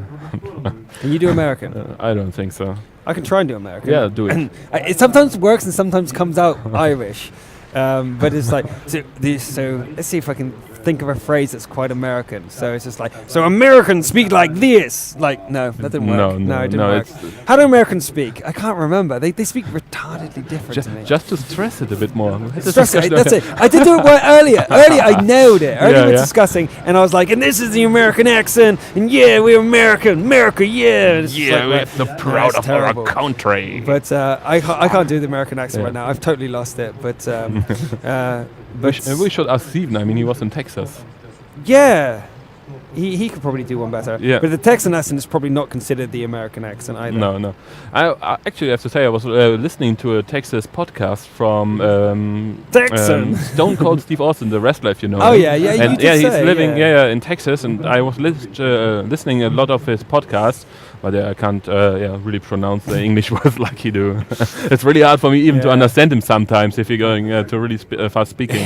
Can you do American? I don't think so. I can try and do American. Yeah, do it. It sometimes works and sometimes comes out Irish. But it's like, so let's see if I can think of a phrase that's quite American. So it's just like, so Americans speak like this. Like, no, that didn't work. No, it didn't work. How do Americans speak? I can't remember. They speak retardedly different to me. Just to stress it a bit more. Stress it, that's it. I did do it earlier. Earlier, I nailed it. Earlier, we were discussing, and I was like, and this is the American accent, and yeah, we're American. America, yeah. And it's just like, we're so proud of terrible. our country. But I can't do the American accent right now. I've totally lost it. But we should ask Steven. I mean, he was in Texas. Yeah, he could probably do one better. Yeah. But the Texan accent is probably not considered the American accent either. No. I actually have to say I was listening to a Texas podcast from Texan Stone Cold Steve Austin, the wrestler, if you know. Oh him. yeah, And you did he's say, living in Texas, and I was listening a lot of his podcasts. But I can't really pronounce the English words like he do. It's really hard for me even to understand him sometimes if you're going to really fast speaking.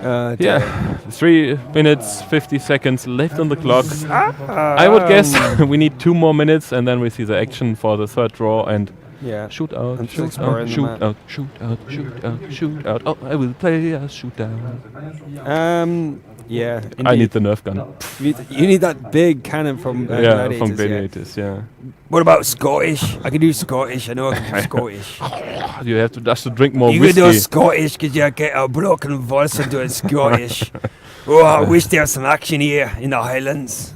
3 minutes 50 seconds left on the clock. I would guess we need 2 more minutes, and then we see the action for the third draw and shootout. Shootout. Oh, I will play a shootout. Yeah, indeed. I need the Nerf gun. You need that big cannon from Gladiators. From Gladiators. Yeah. What about Scottish? I can do Scottish. I know I can do Scottish. You have to just drink more you whiskey. can do Scottish because you get a broken voice and do it Scottish. Oh, I wish there was some action here in the Highlands.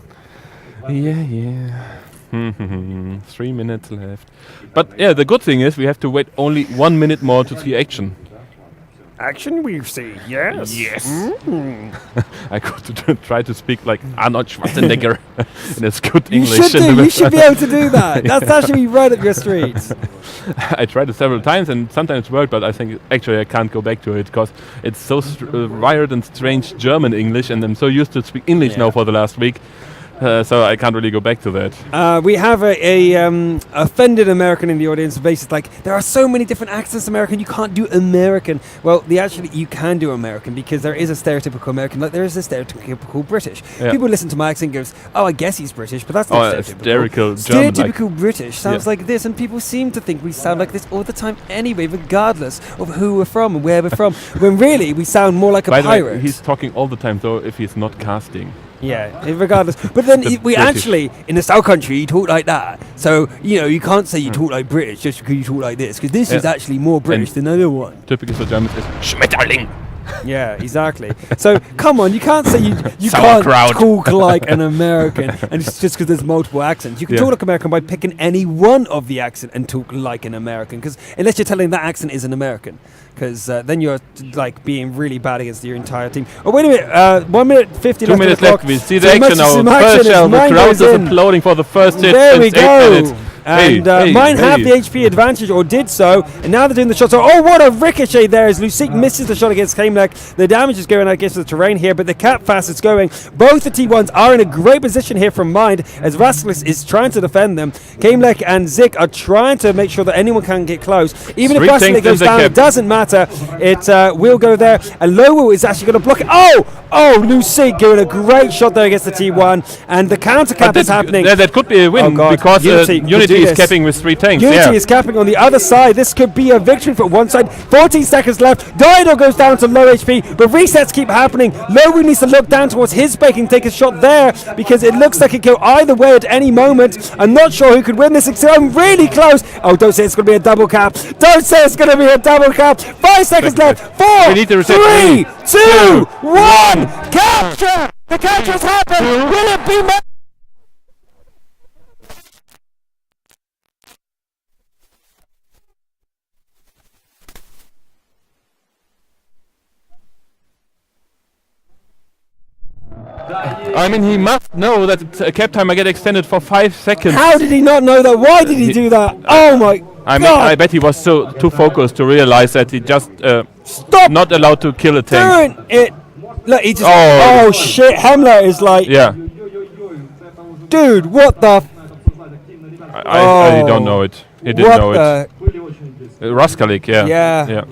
Yeah. 3 minutes left. But the good thing is we have to wait only 1 minute more to see action. Action, we see, yes. Yes. I could try to speak like Arnold Schwarzenegger in his good English. You should be able to do that. That's actually right up your street. I tried it several times and sometimes it worked, but I think actually I can't go back to it because it's so wired and strange German English, and I'm so used to speak English now for the last week so I can't really go back to that. We have a offended American in the audience. Basically, like, there are so many different accents American. You can't do American. Well, you can do American because there is a stereotypical American, like there is a stereotypical British. Yeah. People listen to my accent and goes, "Oh, I guess he's British," but that's not stereotypical. Stereotypical British sounds like this, and people seem to think we sound like this all the time anyway, regardless of who we're from and where we're from. When really we sound more like a By the pirate. way, he's talking all the time, though, if he's not casting. Yeah, regardless. But then we actually, in the South Country, you talk like that. So, you can't say you talk like British just because you talk like this, because this is actually more British than the other one. Typical for Germans is Schmetterling. Yeah, exactly. So, come on, you can't say you can't talk like an American, and it's just because there's multiple accents. You can talk like American by picking any one of the accent and talk like an American, because unless you're telling that accent is an American, because then you're like being really bad against your entire team. Oh, wait a minute, 1 minute 50 2 left. 2 minutes left. We see the action now. First First shell, shell, the crowd is applauding for the first hit. There we go. 8 minutes. And mine have the HP advantage, or did so, and now they're doing the shot. So, oh, what a ricochet there as Lucic misses the shot against Kamelek. The damage is going against the terrain here, but the cap fast is going. Both the T1s are in a great position here from Mind, as Rascalis is trying to defend them. Kamelek and Zik are trying to make sure that anyone can get close. Even if Rascalis goes down, it doesn't matter. It will go there, and Lowell is actually going to block it. Oh, Lucic doing a great shot there against the T1, and the counter cap is happening. That could be a win, because Unity is capping with 3 tanks. Unity is capping on the other side. This could be a victory for one side. 14 seconds left. Dido goes down to low HP, but resets keep happening. Lowu needs to look down towards his spike and take a shot there, because it looks like it could go either way at any moment. I'm not sure who could win this. I'm really close. Oh, don't say it's going to be a double cap. Don't say it's going to be a double cap. 5 seconds left. 4, 3, 2, 1. Capture! The capture has happened. Will it be I mean, he must know that a cap timer get extended for 5 seconds. How did he not know that? Why did he do that? Oh my God! I bet he was too focused to realize that he just not allowed to kill a tank. Doing it. Look, he just. Oh shit! Hemler is like. Yeah. Dude, what the? I don't know it. He didn't know it. Raskalik, yeah. Yeah.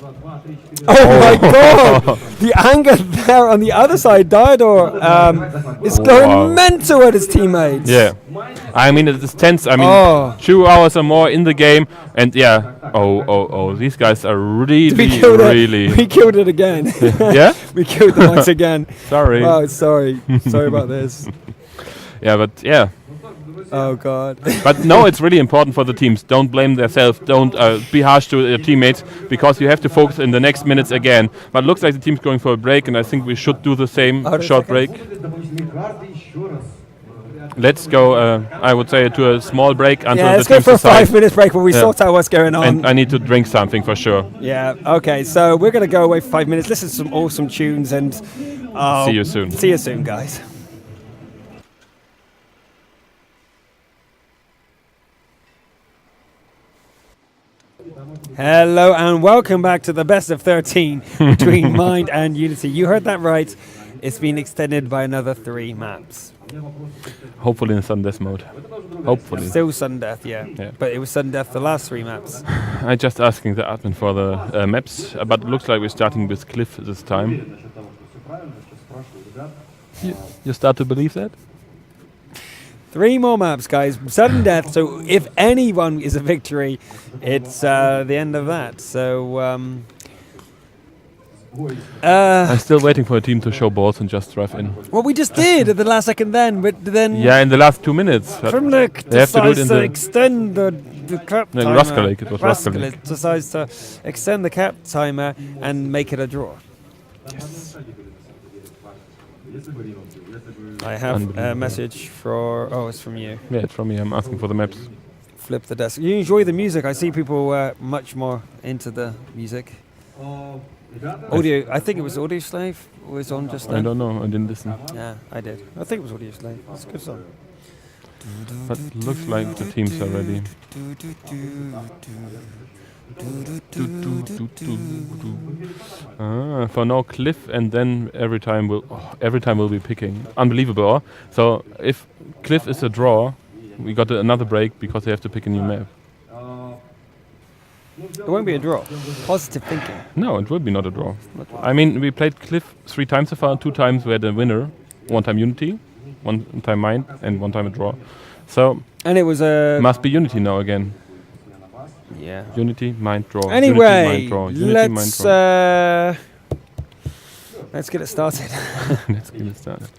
Oh my God! The anger there on the other side. Diodor is going mental at his teammates. Yeah. I mean, it's tense. I mean, 2 hours or more in the game, and yeah. Oh, these guys are really. We killed it again. Yeah? We killed the Max again. Sorry. Oh, sorry. Sorry about this. Yeah, but yeah. Oh God! But no, it's really important for the teams. Don't blame themselves. Don't be harsh to your teammates, because you have to focus in the next minutes again. But looks like the team's going for a break, and I think we should do the same. Short break. Let's go. I would say to a small break until the let's go for a 5 minutes break where we sort out what's going on. And I need to drink something for sure. Yeah. Okay. So we're gonna go away for 5 minutes. Listen to some awesome tunes, and see you soon. See you soon, guys. Hello and welcome back to the best of 13 between Mind and Unity. You heard that right. It's been extended by another 3 maps. Hopefully in sudden death mode. Hopefully. Still sudden death, yeah. But it was sudden death the last 3 maps. I'm just asking the admin for the maps, but it looks like we're starting with Cliff this time. You start to believe that? 3 more maps, guys. Sudden death. So if anyone is a victory, it's the end of that. So I'm still waiting for a team to show balls and just drive in. Well, we just did at the last second then, but then... Yeah, in the last 2 minutes. Krimlik decides to extend the cap timer. Raskalik, it was Raskalik decides to extend the cap timer and make it a draw. Yes. I have a message for... Oh, it's from you. Yeah, it's from me. I'm asking for the maps. Flip the desk. You enjoy the music. I see people much more into the music. Audio. I think it was Audio Slave. Was on just then. I don't know. I didn't listen. Yeah, I did. I think it was Audio Slave. It's a good song. But looks like the teams are ready. For now, Cliff, and then every time we'll be picking. Unbelievable. So if Cliff is a draw, we got another break because they have to pick a new map. It won't be a draw. Positive thinking. No, it will be not a draw. I mean, we played Cliff 3 times so far. 2 times we had a winner. 1 time Unity, 1 time Mind, and 1 time a draw. So and it was a must be Unity now again. Yeah. Unity, Mind, draw. Anyway, Unity, Mind, draw. Unity, Mind, draw. Let's get it started. Let's get it started.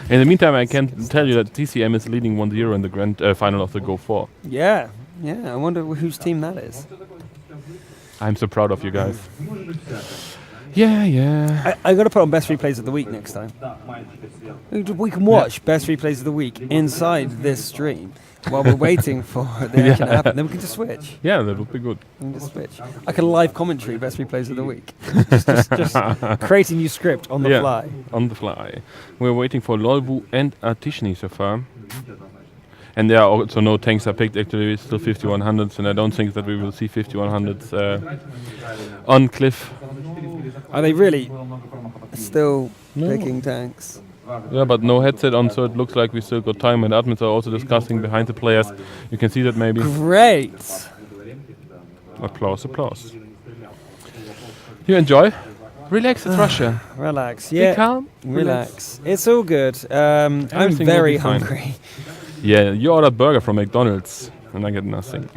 In the meantime, I can tell you that TCM is leading 1-0 in the grand final of the Go 4. Yeah, yeah. I wonder whose team that is. I'm so proud of you guys. Yeah. I got to put on best replays of the week next time. We can watch best replays of the week inside this stream while we're waiting for the action to happen. Then we can just switch. Yeah, that would be good. We can just switch. Like a live commentary, best replays of the week. just create a new script on the fly. On the fly. We're waiting for Lolbu and Artishni so far. And there are also no tanks are picked, actually it's still 5100s, and I don't think that we will see 5100s on Cliff. Are they really still picking tanks? Yeah, but no headset on, so it looks like we still got time, and admins are also discussing behind the players. You can see that maybe. Great! Applause. You enjoy? Relax, it's Russia. Relax, yeah. Be calm. Relax. It's all good. I'm very hungry. Yeah, you order a burger from McDonald's, and I get nothing.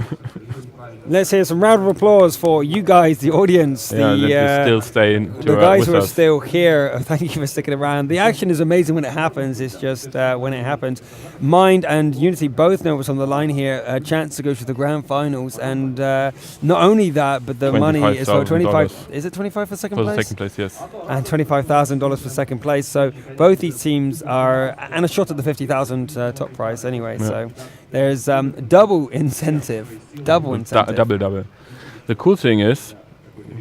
Let's hear some round of applause for you guys, the audience. Yeah, that you still stay the guys who are still here. Thank you for sticking around. The action is amazing when it happens. It's just when it happens. Mind and Unity both know what's on the line here. A chance to go to the grand finals, and not only that, but the money is for $25. Is it $25 for second place? For second place, yes. And $25,000 for second place. So both these teams are, and a shot at the $50,000 top prize anyway. Yeah. So there's double incentive. Double. The cool thing is,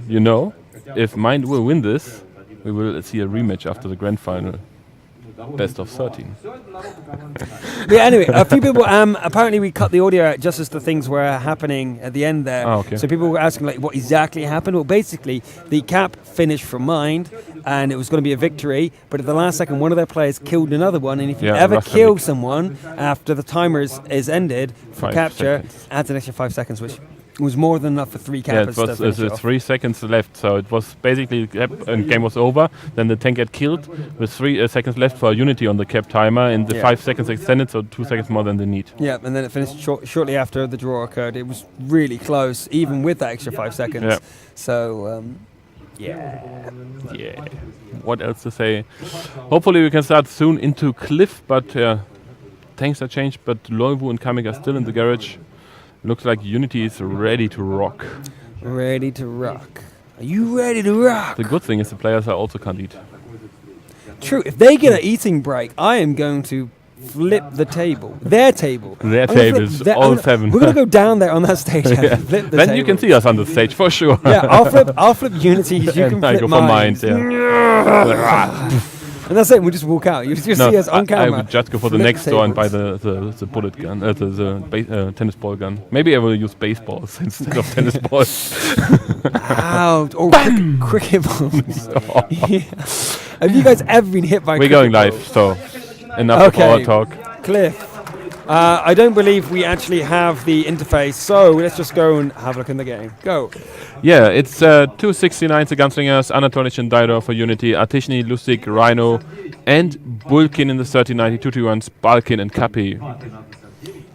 if Mind will win this, we will see a rematch after the grand final. Best of 13. Yeah, anyway, a few people, apparently we cut the audio out just as the things were happening at the end there. Oh, okay. So people were asking what exactly happened. Well, basically, the cap finished from Mind, and it was going to be a victory, but at the last second, one of their players killed another one, and if you ever kill someone after the timer is ended for capture, adds an extra 5 seconds, which was more than enough for 3 cappers. Yeah, it was 3 seconds left, so it was basically and game was over. Then the tank get killed with 3 seconds left for Unity on the cap timer, and the 5 seconds extended, so 2 seconds more than they need. Yeah, and then it finished shortly after the draw occurred. It was really close, even with that extra 5 seconds. Yeah. So, yeah. What else to say? Hopefully we can start soon into Cliff, but tanks are changed, but Lolbu and Kamik are still in the garage. Looks like Unity is ready to rock. Ready to rock. Are you ready to rock? The good thing is the players are also can't eat. True. If they get an eating break, I am going to flip the table. Their table. Their table is all 7. We're going to go down there on that stage and flip the then table. You can see us on the stage for sure. Yeah, I'll flip Unity. You can flip Mind. And that's it. We'll just walk out. You just see us on camera. I would just go for the next door and buy the bullet gun, the tennis ball gun. Maybe I will use baseballs instead of tennis balls. Ouch! Oh, cricket balls. Yeah. Have you guys ever been hit by? We're going live, so enough of our talk. Cliff. I don't believe we actually have the interface, so let's just go and have a look in the game. Go. Yeah, it's 269s, the Gunslingers, Anatolic and Dairo for Unity, Artishni, Lustig, Rhino, and Bulkin in the 3090, 221s, Balkin and Kapi.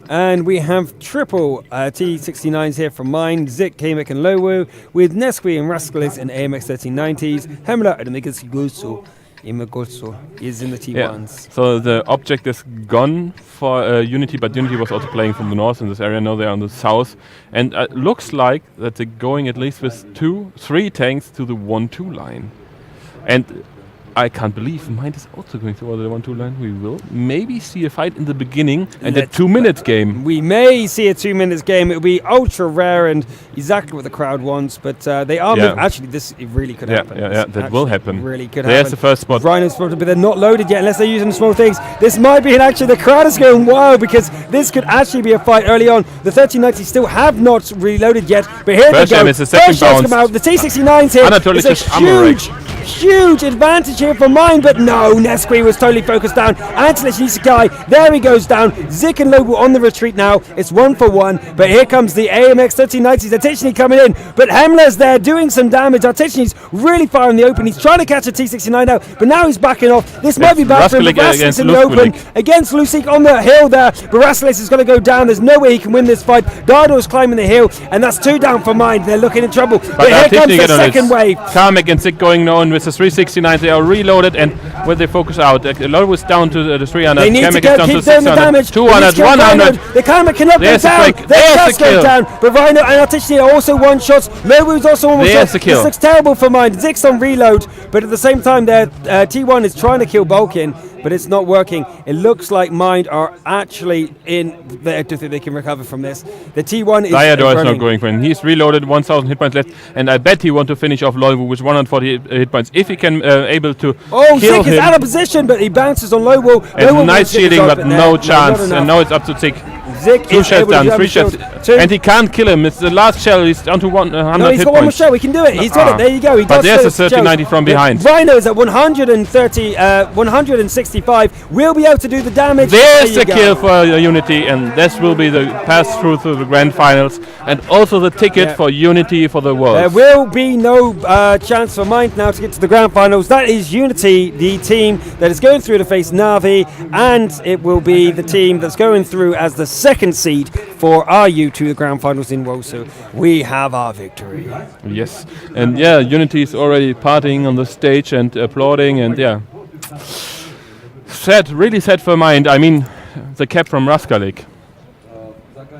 And we have triple T69s here from Mind, Zik, Kamik and Lowu, with Nesqui and Rascalis in AMX 1390s, Hemla and MaGGus Imagotsu is in the T1s. Yeah. So the object is gone for Unity, but Unity was also playing from the north in this area. Now they are on the south. And looks like that they're going at least with 3 tanks to the 1-2 line. And I can't believe Mind is also going toward the 1-2 line. We will maybe see a fight in the beginning and a 2-minute game. We may see a 2-minute game. It will be ultra rare and exactly what the crowd wants, but they are actually, this it really could happen. Yeah, that will happen. Really could There's happen. the first spot. Rhino's spotted, but they're not loaded yet unless they're using the small things. This might be an action. The crowd is going wild because this could actually be a fight early on. The 1390 still have not reloaded yet, but here they go. Is the second bounce. Come out. The T69's here. It's a huge advantage here for Mind, but no, Nesquik was totally focused down. Antelich needs a guy. There he goes down. Zik and Lobo on the retreat now. It's 1-for-1, but here comes the AMX 1390s. Artichny coming in, but Hemler's there doing some damage. Artichny's really far in the open. He's trying to catch a T69 now, but now he's backing off. This might be bad for him. Rasselis in the open against Lusik on the hill there, but Rasselis is going to go down. There's no way he can win this fight. Dardo is climbing the hill, and that's 2 down for Mind. They're looking in trouble, but here comes the second wave. Carmack and Zik going on with the 369. They are reloaded, and when they focus out, Lobo is down to the 300. They need Carmack to is down to 600, 200, 100. The Carmack cannot go down. There's the kill. Down, but Rhino and Artichny are also one shots. Lobo's also almost shot. The kill. This looks terrible for Mind. Zik's on reload, but at the same time, their T1 is trying to kill Balkin, but it's not working. It looks like Mind are actually in there. I don't think they can recover from this. The T1 is Diador is not going for him. He's reloaded, 1,000 hit points left, and I bet he want to finish off Lobo with 140 hit points. If he can able to kill Zik him. is out of position, but he bounces on Lobo. And nice shielding, but no chance. And now it's up to Zik. Zik 2 shells down, 3 shells, and he can't kill him. It's the last shell. He's down to 100 no, he's hit got one more points. shell. We can do it. He's got it. There you go. He but does there's a 30-90 from behind. Rhino is at 130, 165. We'll be able to do the damage. There's the kill for Unity, and this will be the pass through to the grand finals, and also the ticket for Unity for the world. There will be no chance for Mind now to get to the grand finals. That is Unity, the team that is going through to face Na'Vi, and it will be the team that's going through as the second seed for RU to the grand finals in Wosu. We have our victory. Yes, and yeah, Unity is already partying on the stage and applauding, and yeah, sad, really sad for Mind. I mean, the cap from Raskalik.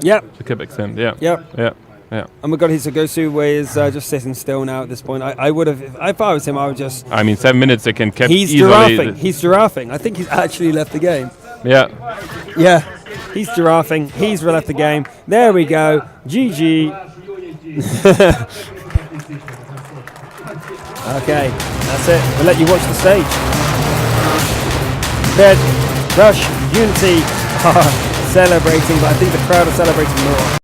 Yep. The cap extend. Yeah. Yep. Yeah. Yeah. Oh my God, Hisogosu is just sitting still now at this point. I would have, if I was him, I would just. I mean, 7 minutes they can cap He's easily. giraffing. He's giraffing. I think he's actually left the game. Yeah. Yeah. He's giraffing. He's left the game. There we go. GG. Okay, that's it. We'll let you watch the stage. Bed, Rush, Unity are celebrating, but I think the crowd are celebrating more.